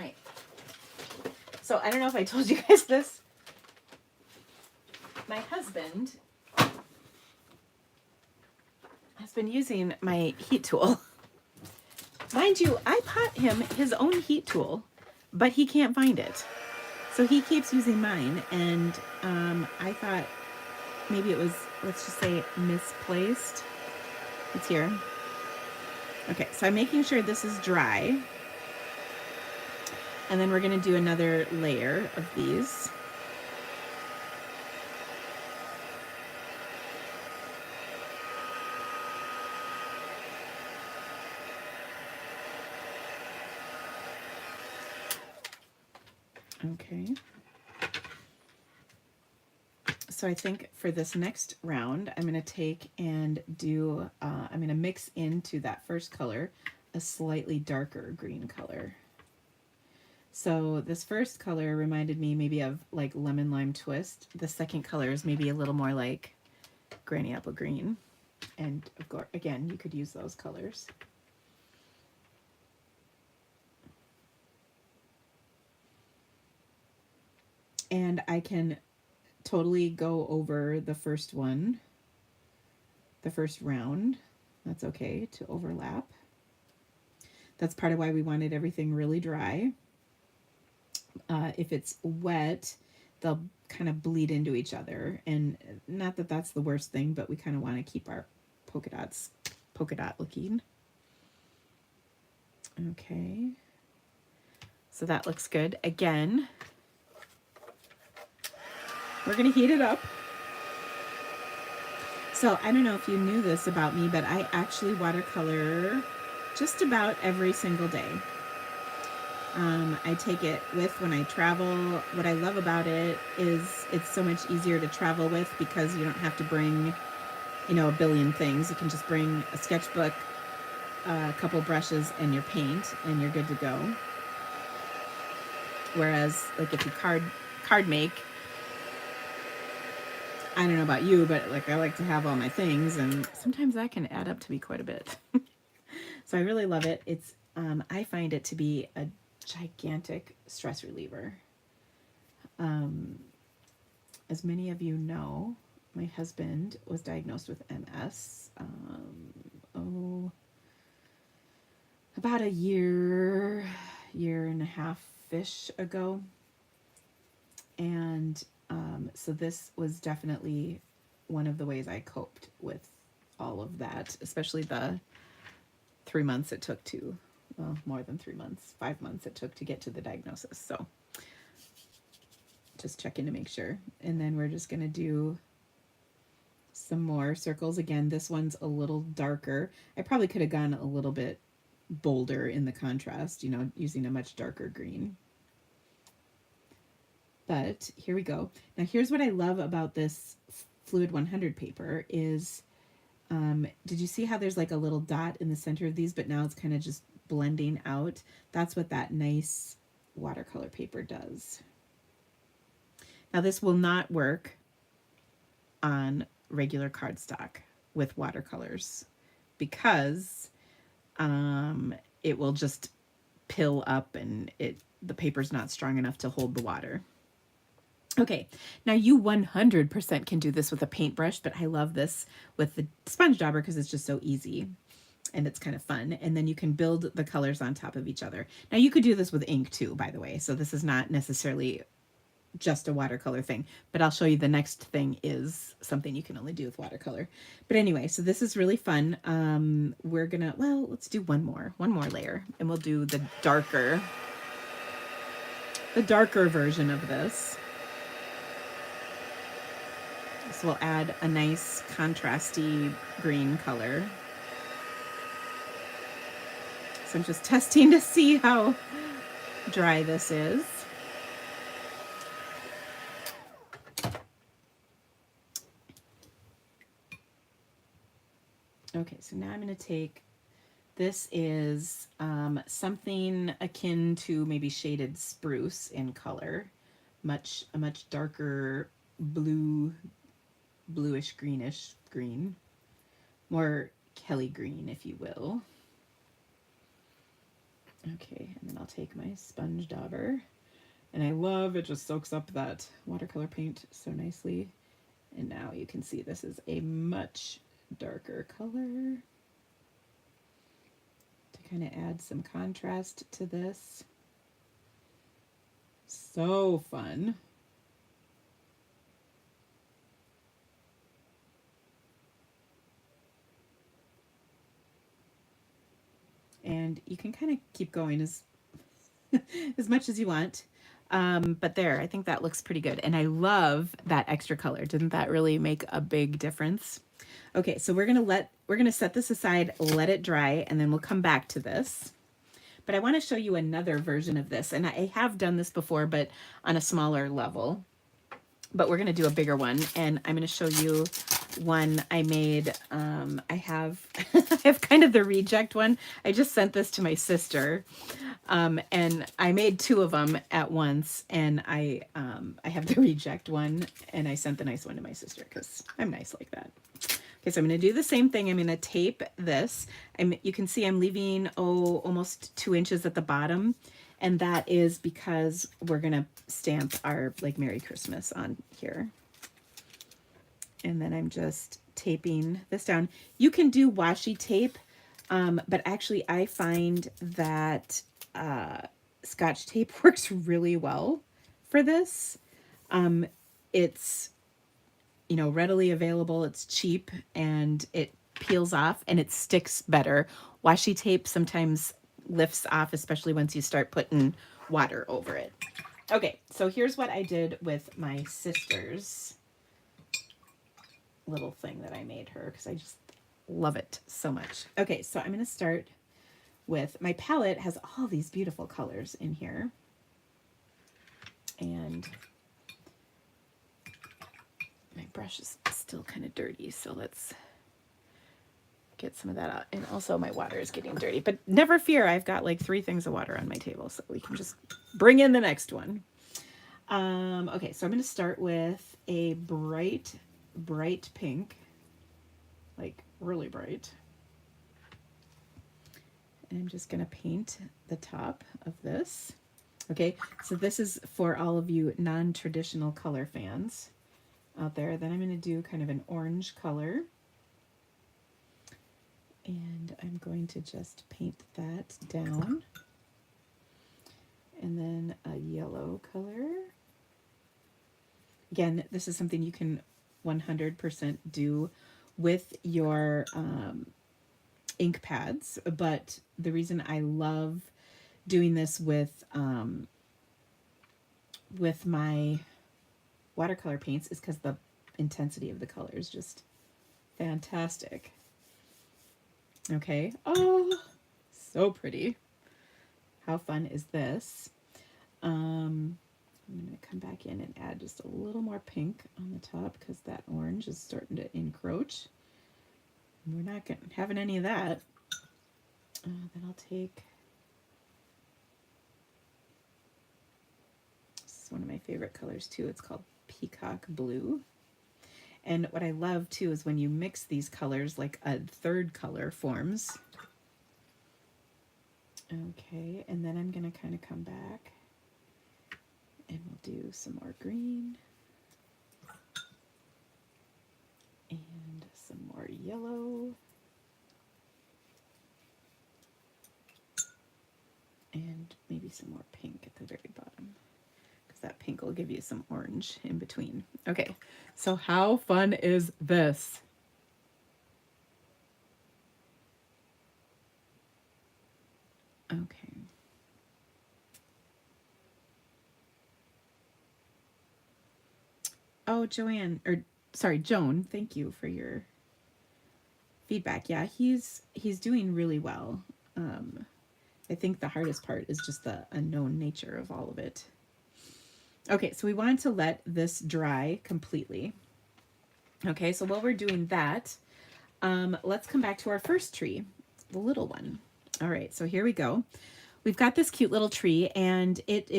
so I don't know if I told you guys this. My husband has been using my heat tool. Mind you, I bought him his own heat tool, but he can't find it. So he keeps using mine, and I thought maybe it was, let's just say, misplaced. It's here. Okay, so I'm making sure this is dry. And then we're going to do another layer of these. Okay. So I think for this next round, I'm going to take and do, I'm going to mix into that first color a slightly darker green color. So this first color reminded me maybe of like lemon lime twist. The second color is maybe a little more like granny apple green. And of course, again, you could use those colors. And I can totally go over the first one, the first round. That's okay to overlap. That's part of why we wanted everything really dry. If it's wet, they'll kind of bleed into each other. And not that that's the worst thing, but we kind of want to keep our polka dot looking. Okay. So that looks good. Again, we're going to heat it up. So I don't know if you knew this about me, but I actually watercolor just about every single day. I take it with when I travel. What I love about it is it's so much easier to travel with because you don't have to bring, you know, a billion things. You can just bring a sketchbook, a couple brushes, and your paint, and you're good to go. Whereas, like if you card make, I don't know about you, but like I like to have all my things, and sometimes that can add up to be quite a bit. So I really love it. It's I find it to be a gigantic stress reliever. As many of you know, my husband was diagnosed with MS about a year and a half-ish ago. And so this was definitely one of the ways I coped with all of that, especially the 3 months it took to, well, more than 3 months, 5 months it took to get to the diagnosis. So just checking to make sure. And then we're just going to do some more circles. Again, this one's a little darker. I probably could have gone a little bit bolder in the contrast, you know, using a much darker green. But here we go. Now here's what I love about this Fluid 100 paper is, did you see how there's like a little dot in the center of these, but now it's kind of just blending out? That's what that nice watercolor paper does. Now this will not work on regular cardstock with watercolors because it will just pill up and the paper's not strong enough to hold the water. Okay, now you 100% can do this with a paintbrush, but I love this with the sponge dauber because it's just so easy and it's kind of fun. And then you can build the colors on top of each other. Now you could do this with ink too, by the way. So this is not necessarily just a watercolor thing, but I'll show you the next thing is something you can only do with watercolor. But anyway, so this is really fun. We're gonna, well, let's do one more layer and we'll do the darker version of this. So we'll add a nice contrasty green color. So I'm just testing to see how dry this is. Okay, so now I'm going to take, this is something akin to maybe shaded spruce in color, a much darker bluish greenish green, more Kelly green, if you will. Okay, and then I'll take my sponge dauber, and I love it, just soaks up that watercolor paint so nicely. And now you can see this is a much darker color to kind of add some contrast to this. So fun. And you can kind of keep going as as much as you want. But there, I think that looks pretty good. And I love that extra color. Didn't that really make a big difference? Okay, so we're gonna set this aside, let it dry, and then we'll come back to this. But I want to show you another version of this. And I have done this before, but on a smaller level. But we're going to do a bigger one. And I'm going to show you one I made. I have I have kind of the reject one. I just sent this to my sister. And I made two of them at once. And I have the reject one. And I sent the nice one to my sister because I'm nice like that. Okay, so I'm going to do the same thing. I'm going to tape this. You can see I'm leaving, almost 2 inches at the bottom. And that is because we're going to stamp our, like, Merry Christmas on here. And then I'm just taping this down. You can do washi tape, but actually I find that Scotch tape works really well for this. It's, you know, readily available, it's cheap, and it peels off and it sticks better. Washi tape sometimes lifts off, especially once you start putting water over it. Okay, so here's what I did with my sister's little thing that I made her, because I just love it so much. Okay, so I'm going to start with, my palette has all these beautiful colors in here. And my brush is still kind of dirty, so let's get some of that out. And also my water is getting dirty, but never fear, I've got like 3 things of water on my table, so we can just bring in the next one. Okay, so I'm going to start with a bright pink, like really bright. And I'm just going to paint the top of this. Okay, so this is for all of you non-traditional color fans out there. Then I'm going to do kind of an orange color. And I'm going to just paint that down. And then a yellow color. Again, this is something you can 100% do with your ink pads, but the reason I love doing this with my watercolor paints is because the intensity of the color is just fantastic. Okay. Oh, so pretty. How fun is this? I'm going to come back in and add just a little more pink on the top because that orange is starting to encroach. We're not having any of that. Then I'll take, this is one of my favorite colors too. It's called Peacock Blue. And what I love too is when you mix these colors, like a third color forms. Okay, and then I'm going to kind of come back and we'll do some more green and some more yellow and maybe some more pink at the very bottom, because that pink will give you some orange in between. Okay, so how fun is this? Okay. Oh, Joanne, or sorry, Joan, thank you for your feedback. Yeah, he's doing really well. I think the hardest part is just the unknown nature of all of it. Okay, so we wanted to let this dry completely. Okay, so while we're doing that, let's come back to our first tree, the little one. All right, so here we go. We've got this cute little tree, and it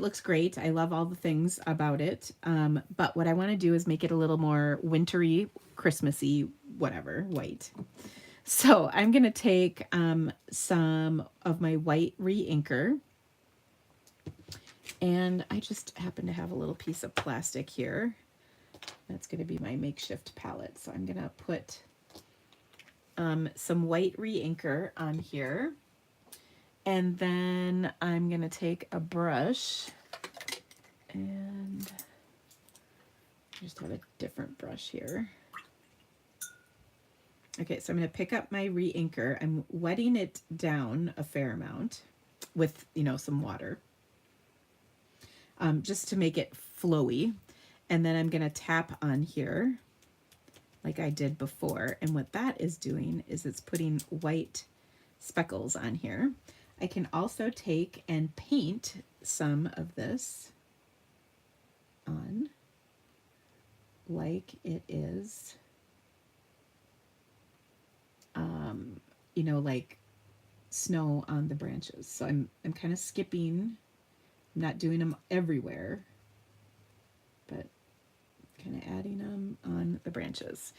looks great. I love all the things about it. But what I want to do is make it a little more wintry, Christmassy, whatever, white. So I'm going to take some of my white re-inker, and I just happen to have a little piece of plastic here. That's going to be my makeshift palette. So I'm going to put some white re-inker on here. And then I'm going to take a brush and just have a different brush here. Okay, so I'm going to pick up my re-inker. I'm wetting it down a fair amount with, you know, some water, just to make it flowy. And then I'm going to tap on here like I did before. And what that is doing is it's putting white speckles on here. I can also take and paint some of this on like it is, you know, like snow on the branches. So I'm kind of skipping, I'm not doing them everywhere, but kind of adding them on the branches.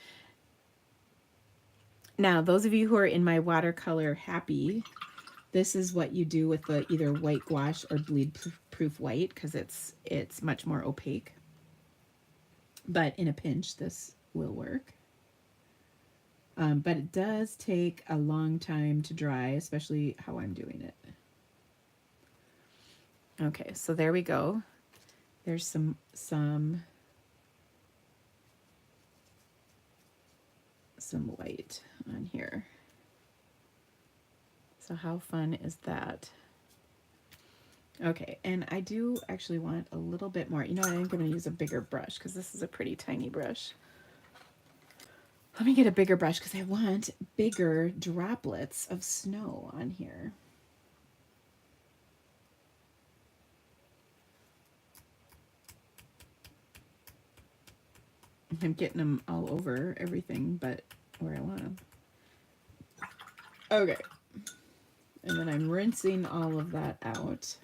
Now, those of you who are in my watercolor happy, this is what you do with the either white gouache or bleed proof white, because it's much more opaque. But in a pinch, this will work. But it does take a long time to dry, especially how I'm doing it. Okay, so there we go. There's some white on here. So how fun is that? Okay, and I do actually want a little bit more. You know what, I think I'm going to use a bigger brush because this is a pretty tiny brush. Let me get a bigger brush because I want bigger droplets of snow on here. I'm getting them all over everything but where I want them. Okay. And then I'm rinsing all of that out.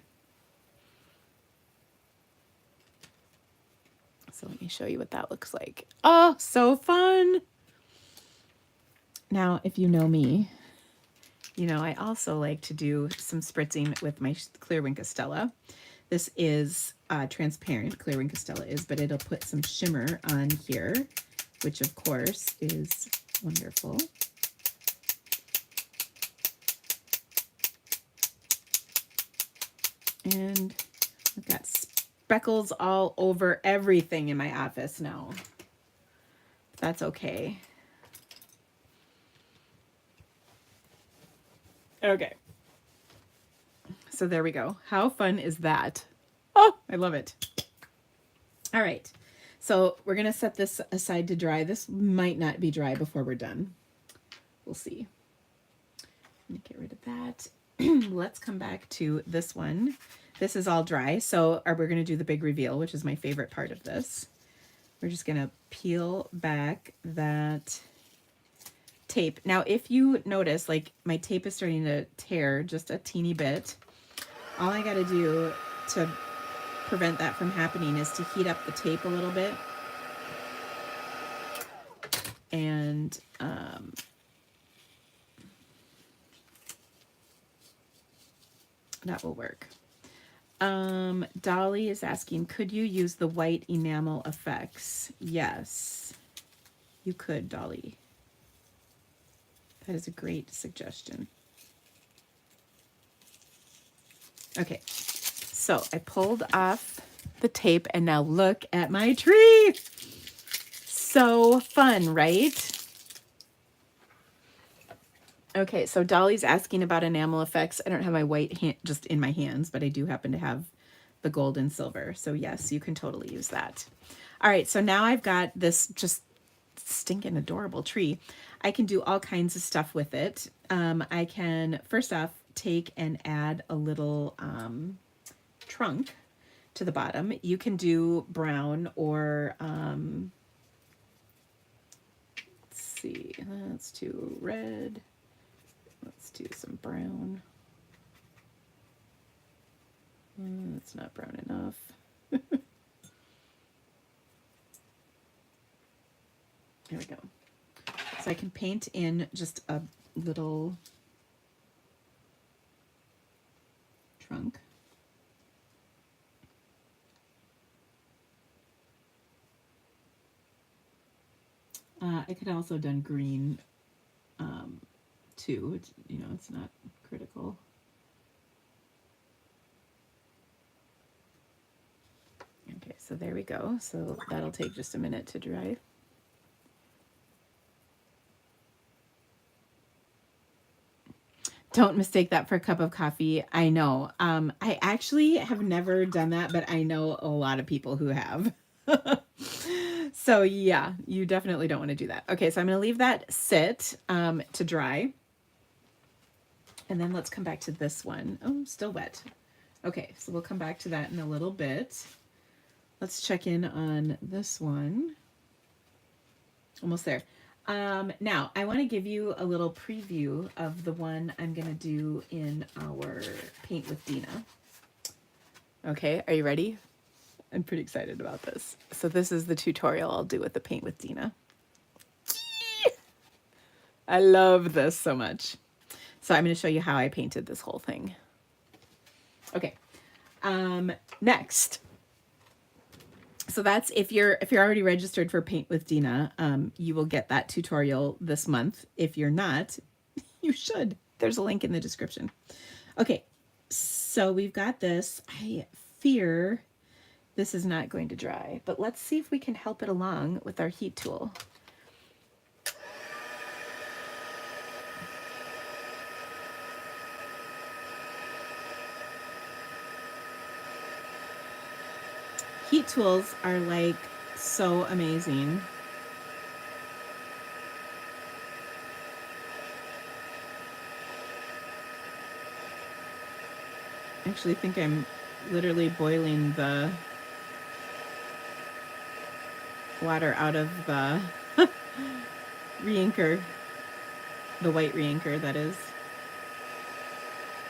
So let me show you what that looks like. Oh, so fun. Now, if you know me, you know I also like to do some spritzing with my clear Stella. This is transparent, clear Stella is, but it'll put some shimmer on here, which of course is wonderful. And I've got speckles all over everything in my office now. That's okay. Okay. So there we go. How fun is that? Oh, I love it. All right. So we're going to set this aside to dry. This might not be dry before we're done. We'll see. Let me get rid of that. Let's come back to this one. This is all dry. So we're going to do the big reveal, which is my favorite part of this. We're just going to peel back that tape. Now, if you notice, like my tape is starting to tear just a teeny bit, all I got to do to prevent that from happening is to heat up the tape a little bit. And that will work. Dolly is asking, could you use the white enamel effects? Yes, you could, Dolly. That is a great suggestion. Okay, so I pulled off the tape and now look at my tree. So fun, right? Okay, so Dolly's asking about enamel effects. I don't have my white just in my hands, but I do happen to have the gold and silver. So yes, you can totally use that. All right, so now I've got this just stinking adorable tree. I can do all kinds of stuff with it. I can, first off, take and add a little trunk to the bottom. You can do brown or, let's see, let's do red. Let's do some brown. It's not brown enough. There we go. So I can paint in just a little trunk. I could also have done green too. You know, it's not critical. Okay, so there we go. So that'll take just a minute to dry. Don't mistake that for a cup of coffee. I know. I actually have never done that, but I know a lot of people who have. So yeah, you definitely don't want to do that. Okay, so I'm going to leave that sit to dry. And then let's come back to this one. Oh, still wet. Okay, so we'll come back to that in a little bit. Let's check in on this one. Almost there. Now, I want to give you a little preview of the one I'm going to do in our Paint with Dina. Okay, are you ready? I'm pretty excited about this. So this is the tutorial I'll do with the Paint with Dina. I love this so much. So I'm going to show you how I painted this whole thing. Okay, next. So that's if you're already registered for Paint with Dina, you will get that tutorial this month. If you're not, you should. There's a link in the description. Okay, so we've got this. I fear this is not going to dry, but let's see if we can help it along with our heat tool. Heat tools are like so amazing. I actually think I'm literally boiling the water out of the reinker, the white reinker that is.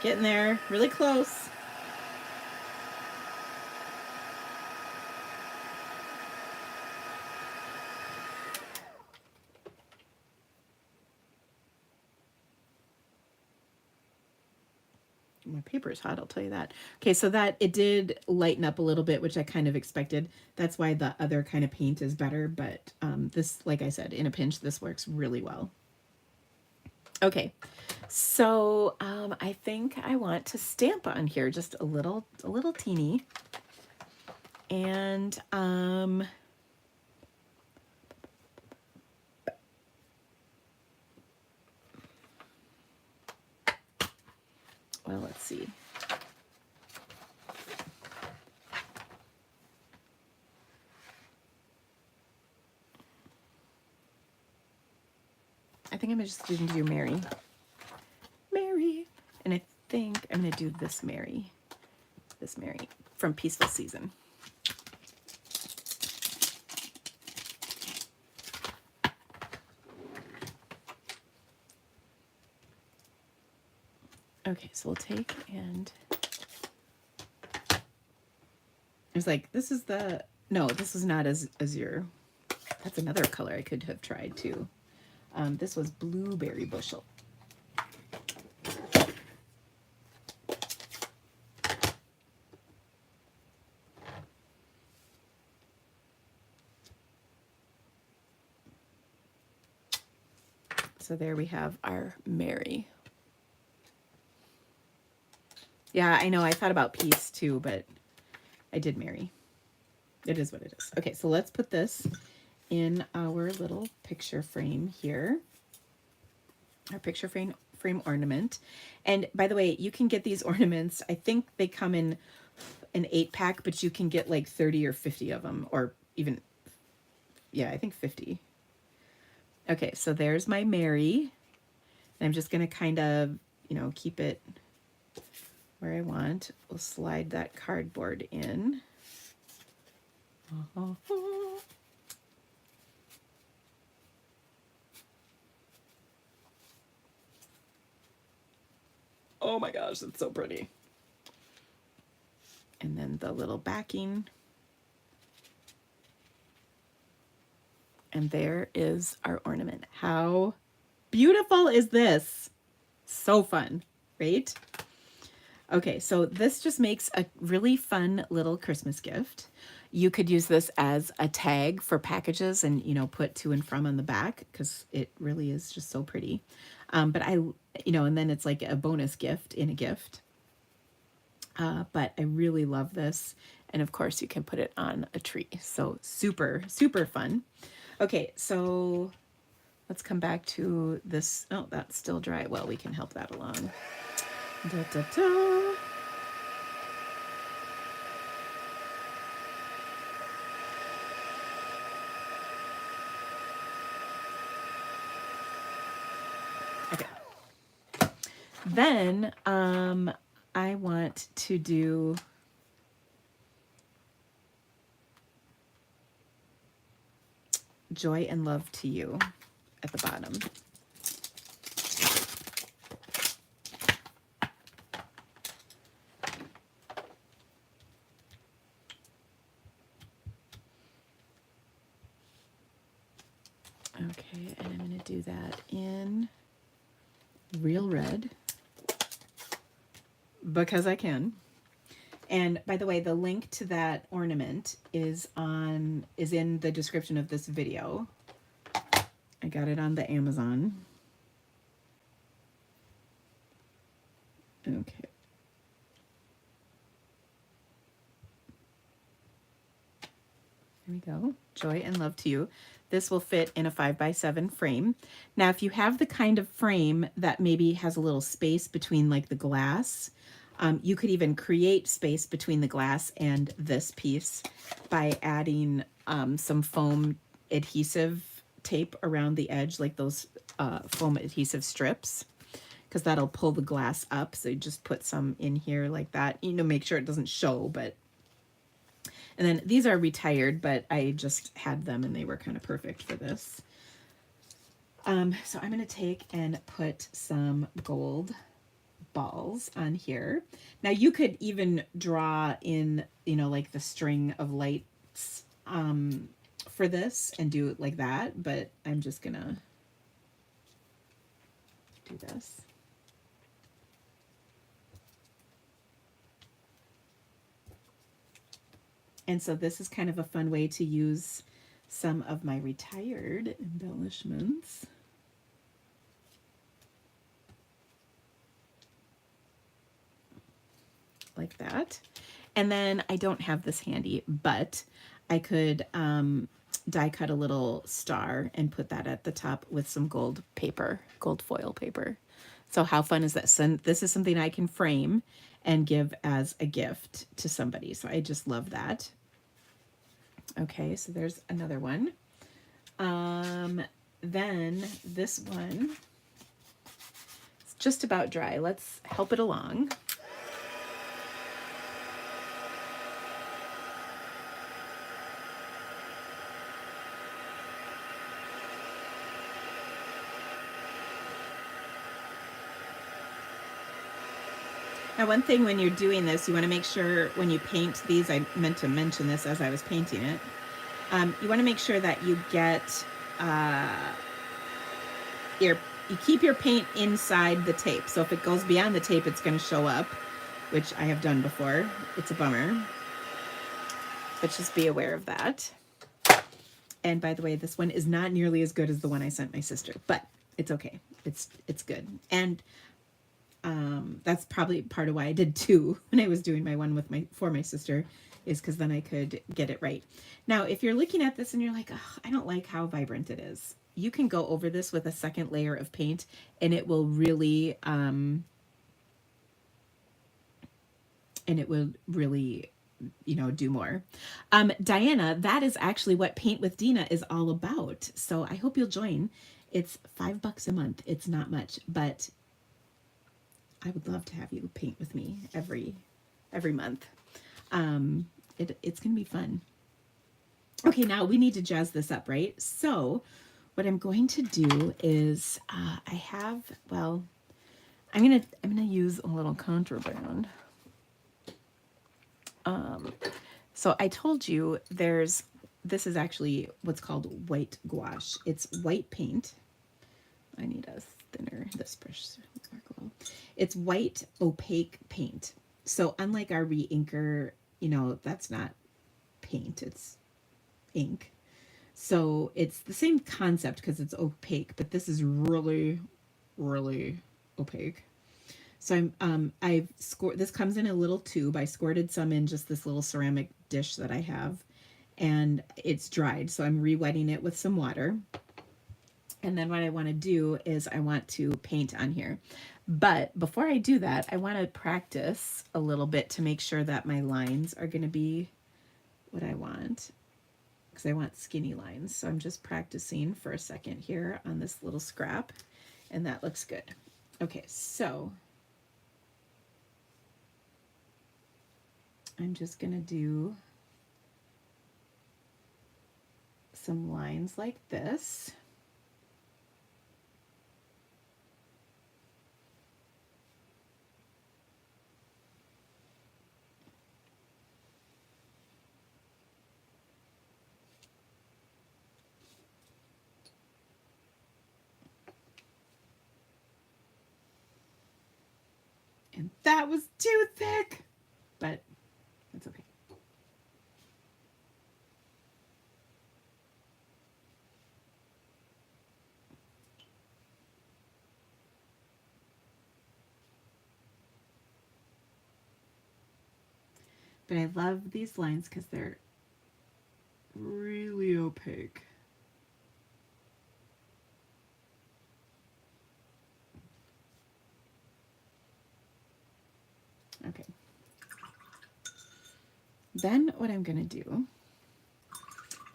Getting there, really close. My paper is hot, I'll tell you that. Okay, so that it did lighten up a little bit, which I kind of expected. That's why the other kind of paint is better, but this, like I said, in a pinch, this works really well. Okay, so I think I want to stamp on here just a little teeny. And well, let's see. I think I'm just going to do Mary. Mary. And I think I'm going to do this Mary. This Mary from Peaceful Season. Okay, so we'll take and it's like, this is the, no, this is not as Azure. That's another color I could have tried too. This was Blueberry Bushel. So there we have our Mary. Yeah, I know, I thought about Peace too, but I did Mary. It is what it is. Okay, so let's put this in our little picture frame here. Our picture frame ornament. And by the way, you can get these ornaments. I think they come in an 8-pack, but you can get like 30 or 50 of them, or even, yeah, I think 50. Okay, so there's my Mary. And I'm just going to kind of, you know, keep it where I want. We'll slide that cardboard in. Oh my gosh, that's so pretty. And then the little backing. And there is our ornament. How beautiful is this? So fun, right? Okay, so this just makes a really fun little Christmas gift. You could use this as a tag for packages and, you know, put to and from on the back because it really is just so pretty. But I, you know, and then it's like a bonus gift in a gift. But I really love this. And of course you can put it on a tree. So super, super fun. Okay, so Let's come back to this. Oh, that's still dry. Well, we can help that along. Da, da, da. Okay. Then I want to do Joy and Love to You at the bottom. Okay, and I'm going to do that in real red because I can. And by the way, the link to that ornament is in the description of this video. I got it on the Amazon. Okay. There we go. Joy and Love to You. This will fit in a 5x7 frame. Now, if you have the kind of frame that maybe has a little space between like the glass, you could even create space between the glass and this piece by adding some foam adhesive tape around the edge, like those foam adhesive strips, because that'll pull the glass up. So you just put some in here like that, you know, make sure it doesn't show, but. And then these are retired, but I just had them and they were kind of perfect for this. So I'm going to take and put some gold balls on here. Now you could even draw in, you know, like the string of lights for this and do it like that, but I'm just going to do this. And so this is kind of a fun way to use some of my retired embellishments. Like that. And then I don't have this handy, but I could die cut a little star and put that at the top with some gold paper, gold foil paper. So how fun is this? And this is something I can frame and give as a gift to somebody. So I just love that. Okay, so there's another one. Then this one is just about dry. Let's help it along. Now, one thing when you're doing this, you want to make sure when you paint these, I meant to mention this as I was painting it, you want to make sure that you get you keep your paint inside the tape. So if it goes beyond the tape, it's going to show up, which I have done before. It's a bummer, but just be aware of that. And by the way, this one is not nearly as good as the one I sent my sister, but it's okay. It's good. And that's probably part of why I did two when I was doing my one with for my sister, is because then I could get it right. Now, if you're looking at this and you're like, oh, I don't like how vibrant it is, you can go over this with a second layer of paint and it will really, you know, do more. Diana, that is actually what Paint with Dina is all about. So I hope you'll join. It's $5 a month. It's not much, but I would love to have you paint with me every month. It's going to be fun. Okay, now we need to jazz this up, right? So what I'm going to do is I'm going to use a little contraband. So I told you this is actually what's called white gouache. It's white paint. I need a thinner, this brush. It's white opaque paint. So unlike our re-inker, you know, that's not paint, it's ink. So it's the same concept because it's opaque, but this is really, really opaque. So I've scored, this comes in a little tube. I squirted some in just this little ceramic dish that I have, and it's dried. So I'm re-wetting it with some water. And then what I want to do is I want to paint on here. But before I do that, I want to practice a little bit to make sure that my lines are going to be what I want, because I want skinny lines. So I'm just practicing for a second here on this little scrap, and that looks good. Okay, so I'm just going to do some lines like this. And that was too thick, but it's okay. But I love these lines because they're really opaque. Okay. Then what I'm going to do,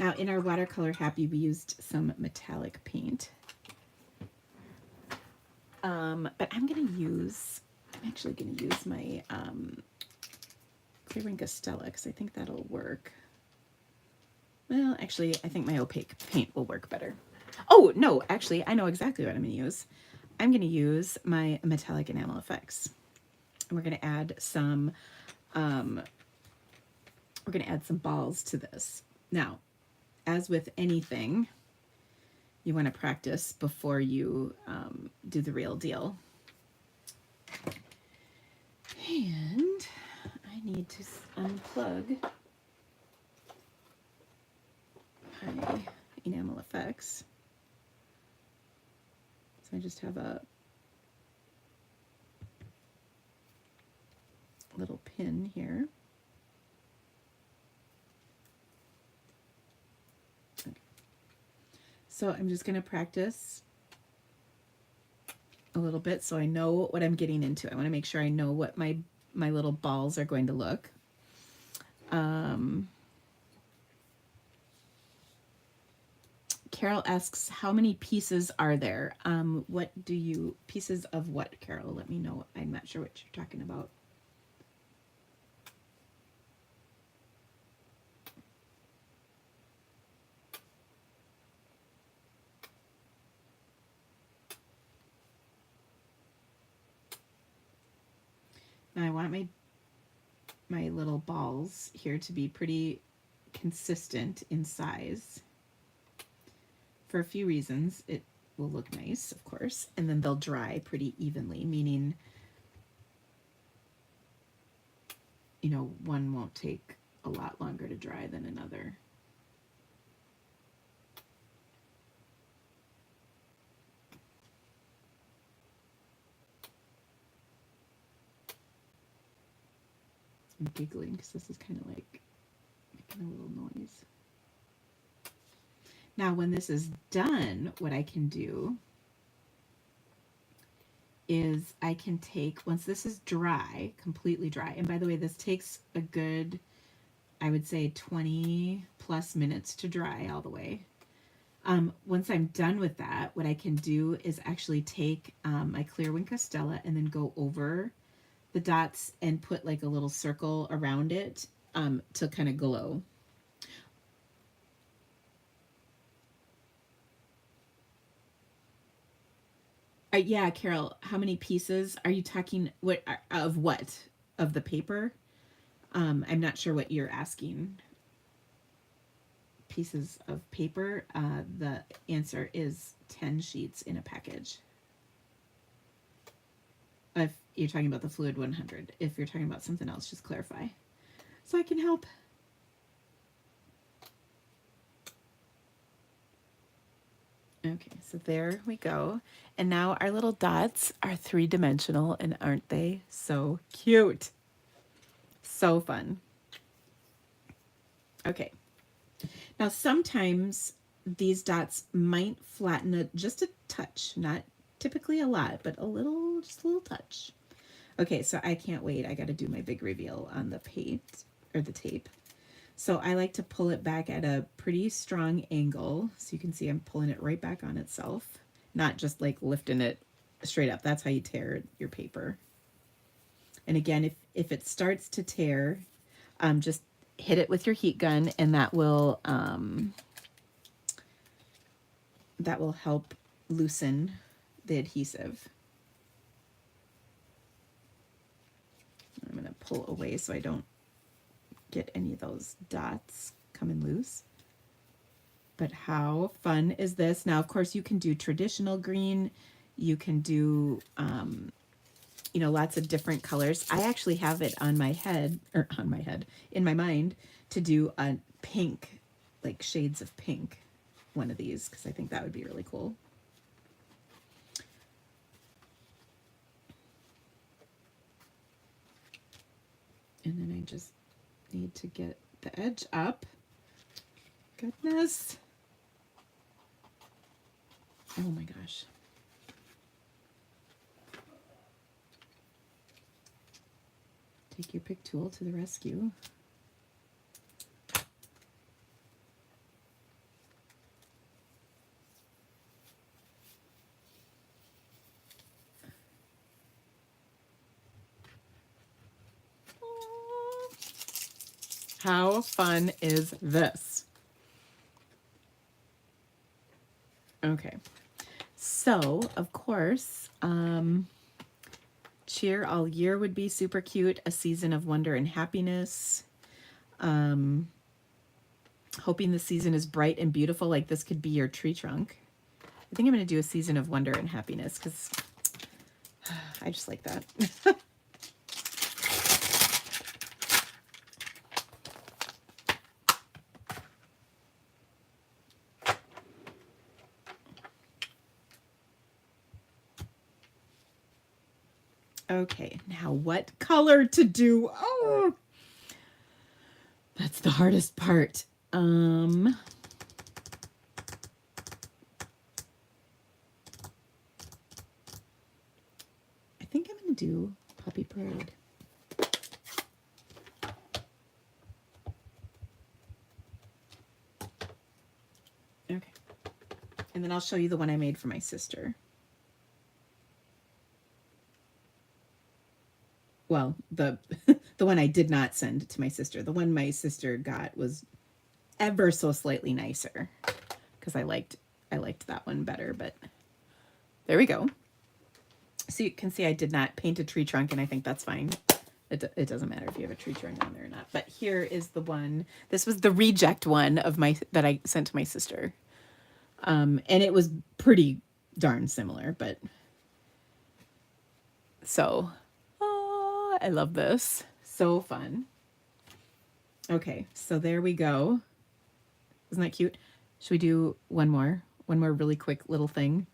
now in our watercolor happy, we used some metallic paint. But I'm actually going to use my clear ink Stella, because I think that'll work. Well, actually, I think my opaque paint will work better. Oh, no, actually, I know exactly what I'm going to use. I'm going to use my metallic enamel effects. And we're going to add some balls to this. Now, as with anything, you want to practice before you do the real deal. And I need to unplug my enamel effects. So I just have a little pin here. Okay. So I'm just going to practice a little bit so I know what I'm getting into. I want to make sure I know what my little balls are going to look. Carol asks, how many pieces are there? Pieces of what, Carol? Let me know. I'm not sure what you're talking about. Now I want my little balls here to be pretty consistent in size for a few reasons. It will look nice, of course, and then they'll dry pretty evenly, meaning, you know, one won't take a lot longer to dry than another. I'm giggling because this is kind of like making a little noise. Now, when this is done, what I can do is I can take, once this is dry, completely dry, and by the way, this takes a good, I would say 20 plus minutes to dry all the way. Once I'm done with that, what I can do is actually take my clear ink Stella and then go over the dots and put like a little circle around it to kind of glow. Yeah, Carol, how many pieces are you talking? What of the paper? I'm not sure what you're asking. Pieces of paper. The answer is 10 sheets in a package. If you're talking about the Fluid 100, if you're talking about something else, just clarify so I can help. Okay, so there we go. And now our little dots are three-dimensional, and aren't they so cute? So fun. Okay. Now sometimes these dots might flatten it just a touch, not typically a lot, but a little, just a little touch. Okay, so I can't wait. I got to do my big reveal on the paint or the tape. So I like to pull it back at a pretty strong angle. So you can see I'm pulling it right back on itself, not just like lifting it straight up. That's how you tear your paper. And again, if it starts to tear, just hit it with your heat gun, and that will help loosen the adhesive. I'm going to pull away so I don't get any of those dots coming loose. But how fun is this? Now, of course, you can do traditional green. You can do, you know, lots of different colors. I actually have it on my head, or on my head, in my mind, to do a pink, like shades of pink, one of these, because I think that would be really cool. And then I just need to get the edge up. Goodness. Oh my gosh. Take your pick tool to the rescue. How fun is this? Okay, so of course, cheer all year would be super cute. A season of wonder and happiness. Hoping the season is bright and beautiful, like this could be your tree trunk. I think I'm going to do a season of wonder and happiness because I just like that. Okay, now what color to do? Oh, that's the hardest part. I think I'm going to do Puppy Parade. Okay. And then I'll show you the one I made for my sister. Well, the the one I did not send to my sister. The one my sister got was ever so slightly nicer because I liked that one better, but there we go. So you can see I did not paint a tree trunk, and I think that's fine. It doesn't matter if you have a tree trunk on there or not. But here is the one. This was the reject one of that I sent to my sister. And it was pretty darn similar, but so I love this. So fun. Okay, so there we go. Isn't that cute? Should we do one more? One more really quick little thing?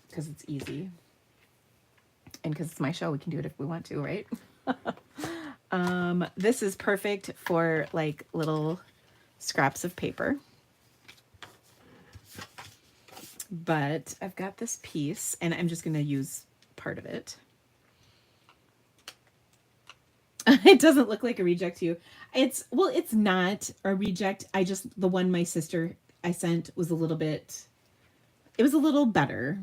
Because it's easy. And because it's my show, we can do it if we want to, right? This is perfect for like little scraps of paper. But I've got this piece, and I'm just going to use part of it. It doesn't look like a reject to you. It's not a reject. The one my sister I sent was a little bit, it was a little better.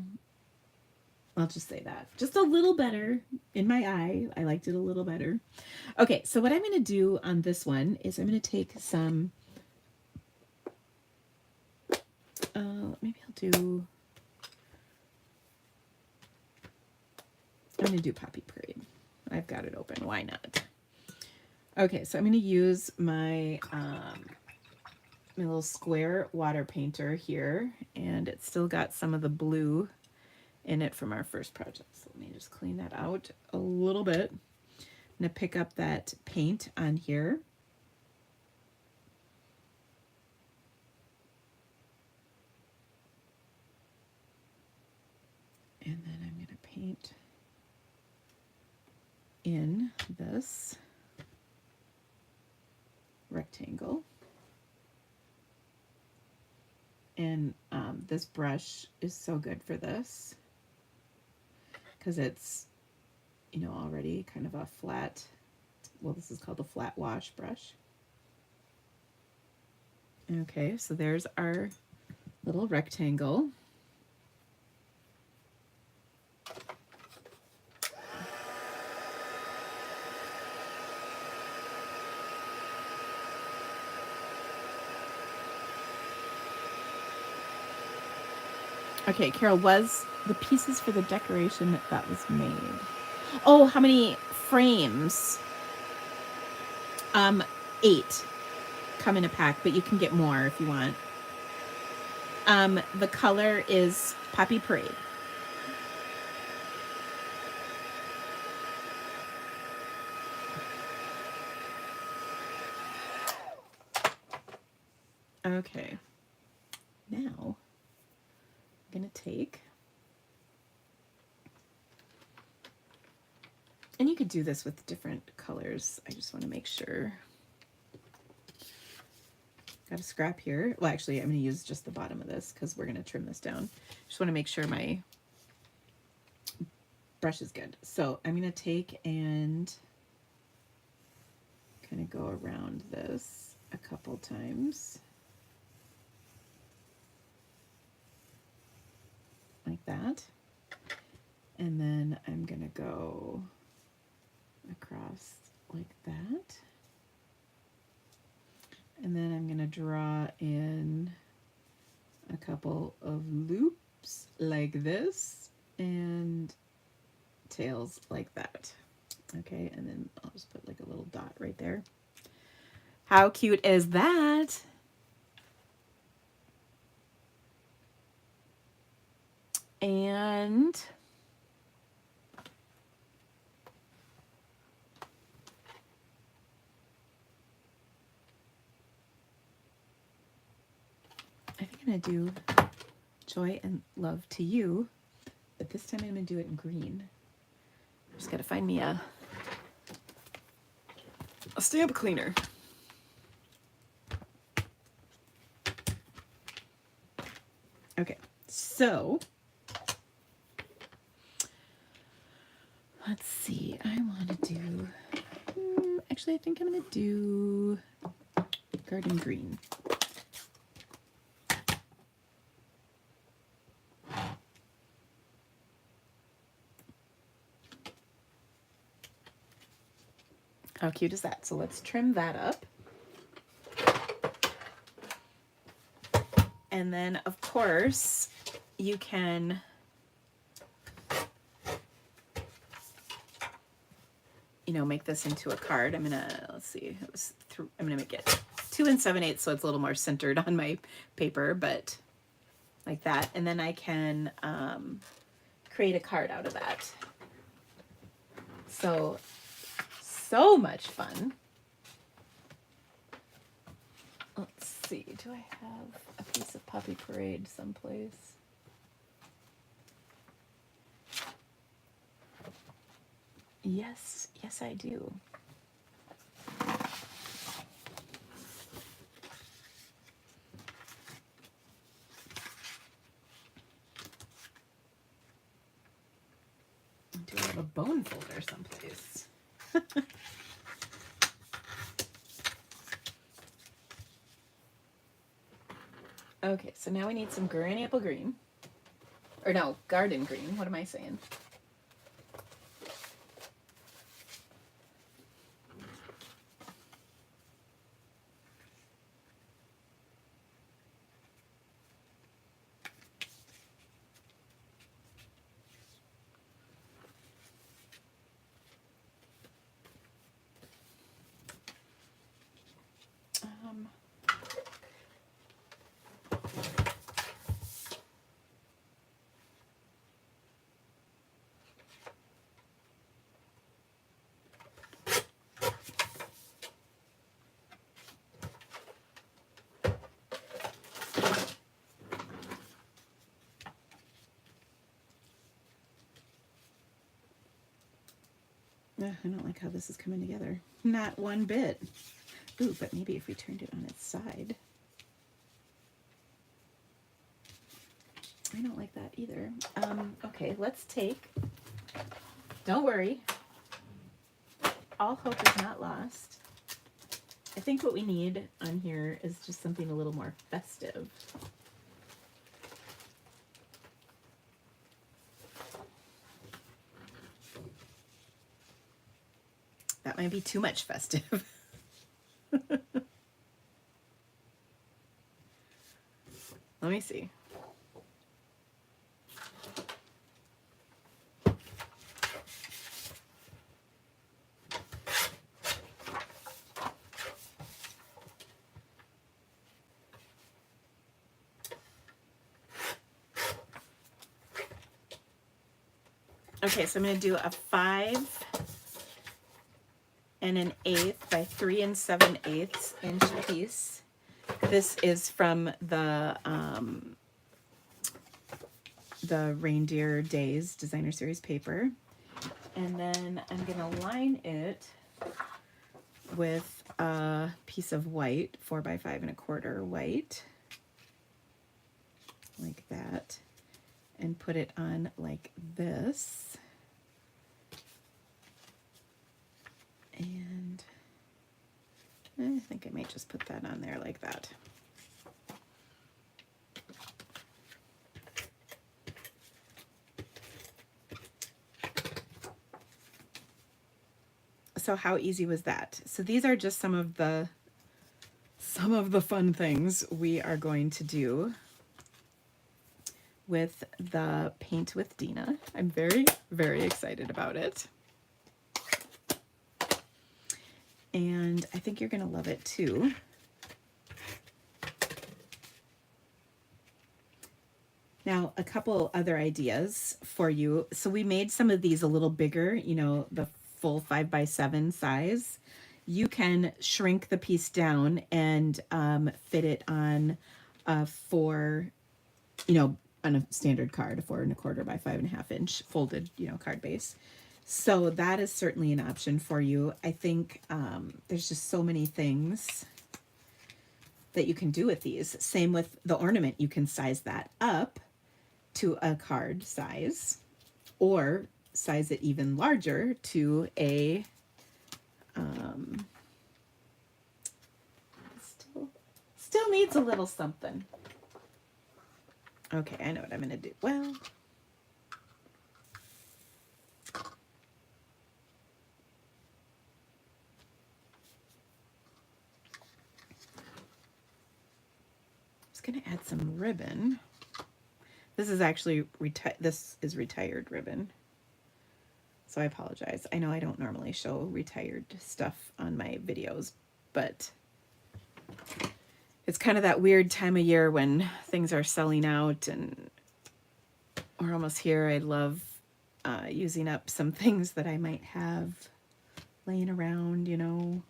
I'll just say that. Just a little better in my eye. I liked it a little better. Okay, so what I'm going to do on this one is I'm going to take some, maybe I'm going to do Poppy Parade. I've got it open. Why not? Okay, so I'm going to use my my little square water painter here, and it's still got some of the blue in it from our first project. So let me just clean that out a little bit. I'm going to pick up that paint on here. And then I'm going to paint in this rectangle. And this brush is so good for this because it's, you know, already kind of a flat, well, this is called a flat wash brush. Okay, so there's our little rectangle. Okay, Carol, was the pieces for the decoration that was made? Oh, how many frames? 8 come in a pack, but you can get more if you want. The color is Poppy Parade. Okay, now I'm gonna take, and you could do this with different colors. I just want to make sure. Got a scrap here. Well, actually, I'm going to use just the bottom of this because we're going to trim this down. Just want to make sure my brush is good. So I'm going to take and kind of go around this a couple times. Like that. And then I'm going to go across like that. And then I'm going to draw in a couple of loops like this and tails like that. Okay, and then I'll just put like a little dot right there. How cute is that? And I think I'm going to do Joy and Love to You, but this time I'm going to do it in green. Just got to find me a stamp cleaner. Okay, so let's see. I want to do, actually, I think I'm going to do Garden Green. How cute is that? So let's trim that up. And then, of course, you can make this into a card. I'm gonna, let's see, I'm gonna make it 2 7/8, so it's a little more centered on my paper, but like that. And then I can create a card out of that. So much fun. Let's see, do I have a piece of Poppy Parade someplace? Yes, I do. Do I have a bone folder someplace? Okay, so now we need some Granny Apple Green. Or no, Garden Green. What am I saying? I don't like how this is coming together. Not one bit. Ooh, but maybe if we turned it on its side. I don't like that either. Okay, let's take, don't worry, all hope is not lost. I think what we need on here is just something a little more festive. That might be too much festive. Let me see. Okay, so I'm going to do a 5 1/8 by 3 7/8 inch piece. This is from the Reindeer Days Designer Series paper. And then I'm going to line it with a piece of white, 4 by 5 1/4 white, like that, and put it on like this. And I think I might just put that on there like that. So how easy was that? So these are just some of the fun things we are going to do with the Paint with Dina. I'm very, very excited about it. And I think you're going to love it too. Now, a couple other ideas for you. So we made some of these a little bigger, you know, the full 5 by 7 size. You can shrink the piece down and fit it on a 4, you know, on a standard card, a 4 1/4 by 5 1/2 inch folded, you know, card base. So that is certainly an option for you. I think there's just so many things that you can do with these. Same with the ornament. You can size that up to a card size, or size it even larger to a still needs a little something. Okay, I know what I'm gonna do. Well, gonna add some ribbon. This is actually retired ribbon, so I apologize. I know I don't normally show retired stuff on my videos, but it's kind of that weird time of year when things are selling out and we're almost here. I love using up some things that I might have laying around, you know.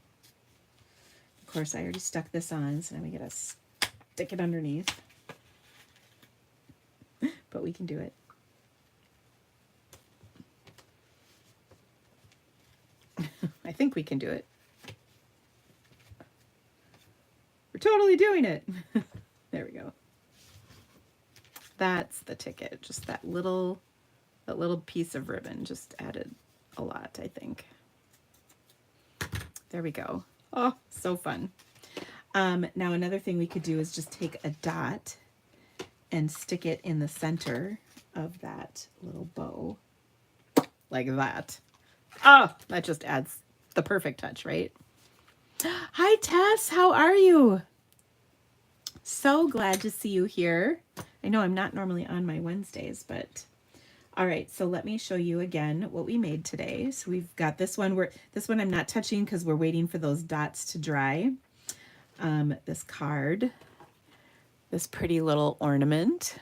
Of course, I already stuck this on, so now we gotta stick it underneath. But we can do it. I think we can do it. We're totally doing it. There we go. That's the ticket. Just that little piece of ribbon just added a lot, I think. There we go. Oh, so fun. Now another thing we could do is just take a dot and stick it in the center of that little bow, like that. Oh, that just adds the perfect touch, right? Hi, Tess. How are you? So glad to see you here. I know I'm not normally on my Wednesdays, but all right. So let me show you again what we made today. So we've got this one. This one I'm not touching because we're waiting for those dots to dry. This card, this pretty little ornament.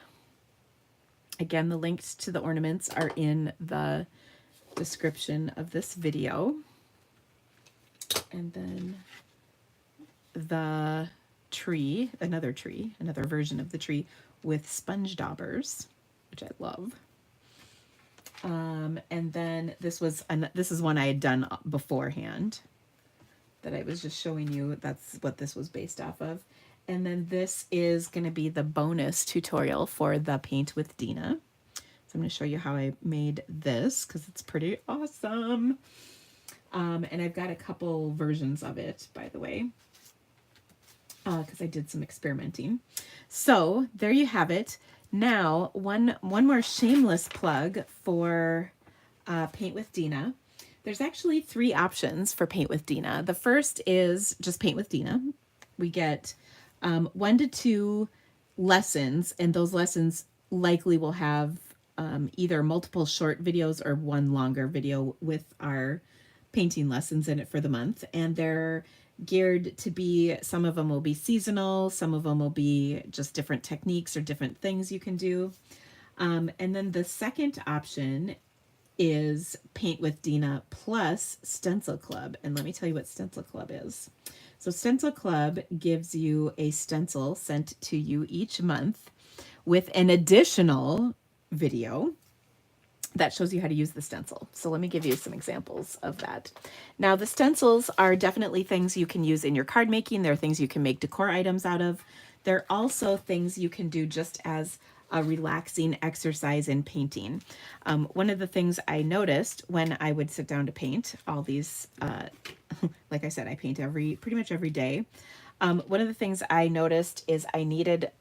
Again, the links to the ornaments are in the description of this video. And then the tree, another version of the tree with sponge daubers, which I love. And then this is one I had done beforehand that I was just showing you. That's what this was based off of. And then this is going to be the bonus tutorial for the Paint with Dina. So I'm going to show you how I made this because it's pretty awesome. And I've got a couple versions of it, by the way, because I did some experimenting. So there you have it. Now, one more shameless plug for Paint with Dina. There's actually 3 options for Paint with Dina. The first is just Paint with Dina. We get 1 to 2 lessons, and those lessons likely will have either multiple short videos or one longer video with our painting lessons in it for the month. And they're geared to be, some of them will be seasonal, some of them will be just different techniques or different things you can do. And then the second option is Paint with Dina plus Stencil Club. And let me tell you what Stencil Club is. So Stencil Club gives you a stencil sent to you each month with an additional video that shows you how to use the stencil. So let me give you some examples of that. Now, the stencils are definitely things you can use in your card making. They're things you can make decor items out of. They're also things you can do just as a relaxing exercise in painting. One of the things I noticed when I would sit down to paint all these, like I said, I paint pretty much every day. One of the things I noticed is I needed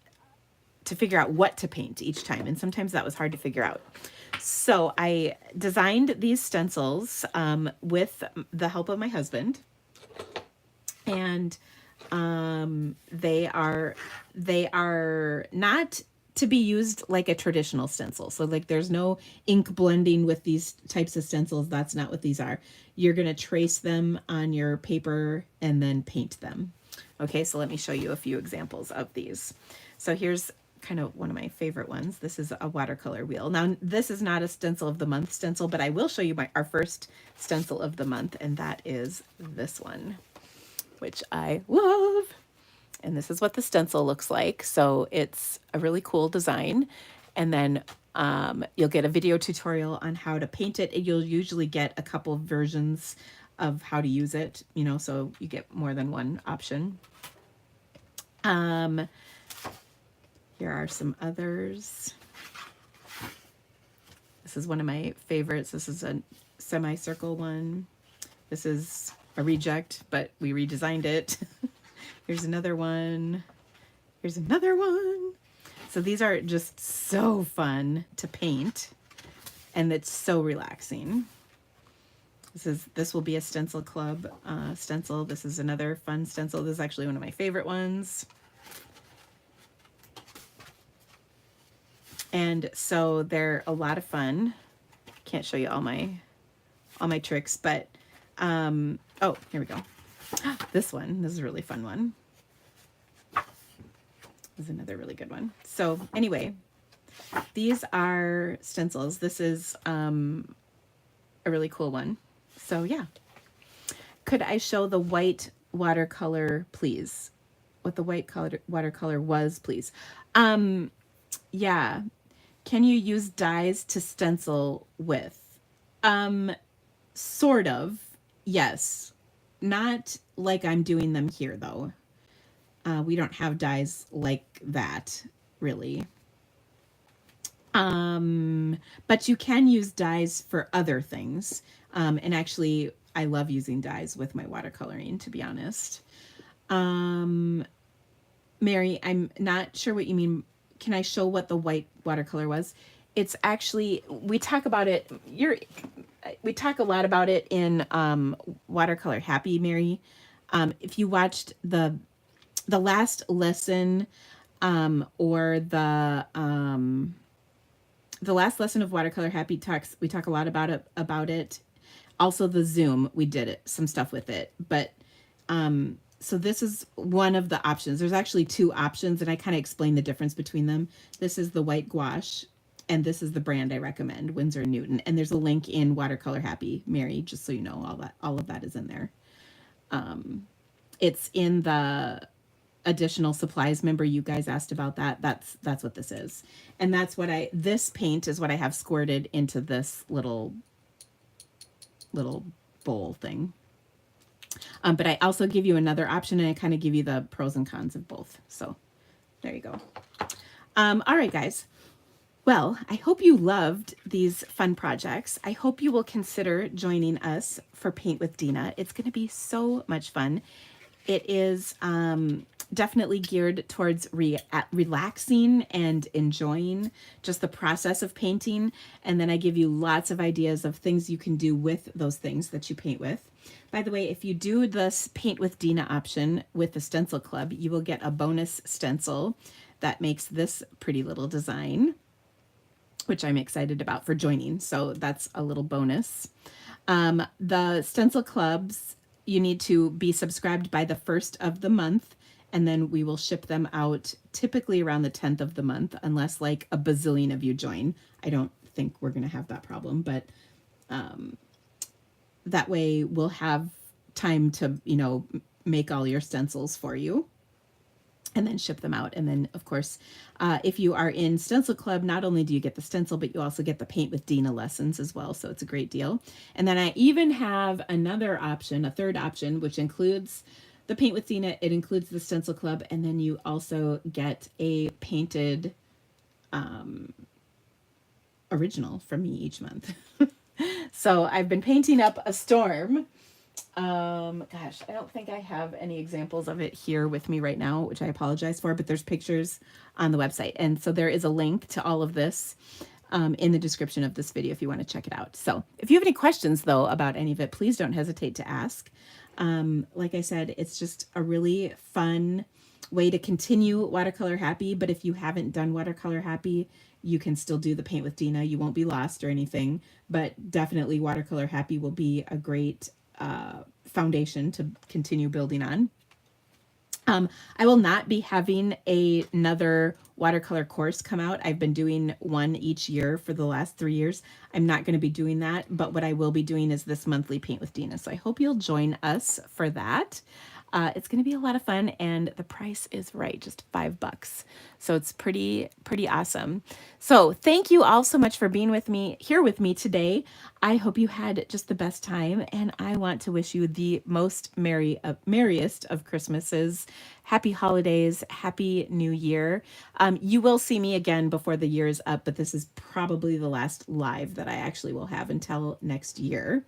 to figure out what to paint each time, and sometimes that was hard to figure out. So I designed these stencils with the help of my husband, and they are not to be used like a traditional stencil. So like there's no ink blending with these types of stencils. That's not what these are. You're going to trace them on your paper and then paint them. Okay, so let me show you a few examples of these. So here's kind of one of my favorite ones. This is a watercolor wheel. Now, this is not a stencil of the month stencil, but I will show you our first stencil of the month, and that is this one, which I love. And this is what the stencil looks like. So it's a really cool design. And then you'll get a video tutorial on how to paint it. You'll usually get a couple versions of how to use it, you know, so you get more than one option. Here are some others. This is one of my favorites. This is a semicircle one. This is a reject, but we redesigned it. Here's another one. Here's another one. So these are just so fun to paint, and it's so relaxing. This will be a Stencil Club stencil. This is another fun stencil. This is actually one of my favorite ones. And so they're a lot of fun. Can't show you all my tricks, but oh, here we go. This is a really fun one. This is another really good one. So anyway, these are stencils. This is a really cool one. So yeah. Could I show the white watercolor, please? What the white watercolor was, please? Yeah. Can you use dyes to stencil with? Sort of, yes. Not like I'm doing them here, though. We don't have dyes like that, really. But you can use dyes for other things. And actually, I love using dyes with my watercoloring, to be honest. Mary, I'm not sure what you mean. Can I show what the white watercolor was? It's actually, we talk about it, we talk a lot about it in Watercolor Happy, Mary. If you watched the last lesson or the last lesson of Watercolor Happy we talk a lot about it. Also the Zoom, we did some stuff with it, but so this is one of the options. There's actually 2 options, and I kind of explain the difference between them. This is the white gouache, and this is the brand I recommend, Winsor & Newton. And there's a link in Watercolor Happy, Mary, just so you know, all of that is in there. It's in the additional supplies. Remember, you guys asked about that. That's what this is. And that's what this paint is what I have squirted into this little bowl thing. But I also give you another option, and I kind of give you the pros and cons of both. So there you go. All right, guys. Well, I hope you loved these fun projects. I hope you will consider joining us for Paint with Dina. It's going to be so much fun. It is definitely geared towards relaxing and enjoying just the process of painting. And then I give you lots of ideas of things you can do with those things that you paint with. By the way, if you do this Paint with Dina option with the Stencil Club, you will get a bonus stencil that makes this pretty little design, which I'm excited about for joining. So that's a little bonus. The Stencil Clubs, you need to be subscribed by the 1st of the month, and then we will ship them out typically around the 10th of the month, unless like a bazillion of you join. I don't think we're going to have that problem, but that way we'll have time to, you know, make all your stencils for you and then ship them out. And then, of course, if you are in Stencil Club, not only do you get the stencil, but you also get the Paint with Dina lessons as well. So it's a great deal. And then I even have another option, a third option, which includes the Paint with Dina. It includes the Stencil Club. And then you also get a painted original from me each month. So I've been painting up a storm. Gosh, I don't think I have any examples of it here with me right now, which I apologize for, but there's pictures on the website. And so there is a link to all of this in the description of this video if you want to check it out. So if you have any questions though about any of it, please don't hesitate to ask. Like I said, it's just a really fun way to continue Watercolor Happy. But if you haven't done Watercolor Happy, you can still do the Paint with Dina. You won't be lost or anything, but definitely Watercolor Happy will be a great foundation to continue building on. I will not be having another watercolor course come out. I've been doing one each year for the last 3 years. I'm not going to be doing that, but what I will be doing is this monthly Paint with Dina. So I hope you'll join us for that. It's going to be a lot of fun, and the price is right, just $5. So it's pretty awesome. So thank you all so much for being with me here with me today. I hope you had just the best time, and I want to wish you the most merriest of Christmases. Happy holidays, happy new year. You will see me again before the year is up, but this is probably the last live that I actually will have until next year.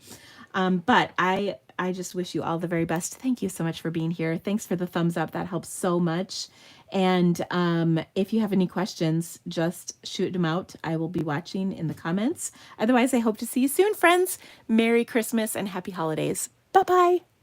But I just wish you all the very best. Thank you so much for being here. Thanks for the thumbs up. That helps so much. And if you have any questions, just shoot them out. I will be watching in the comments. Otherwise, I hope to see you soon, friends. Merry Christmas and happy holidays. Bye-bye.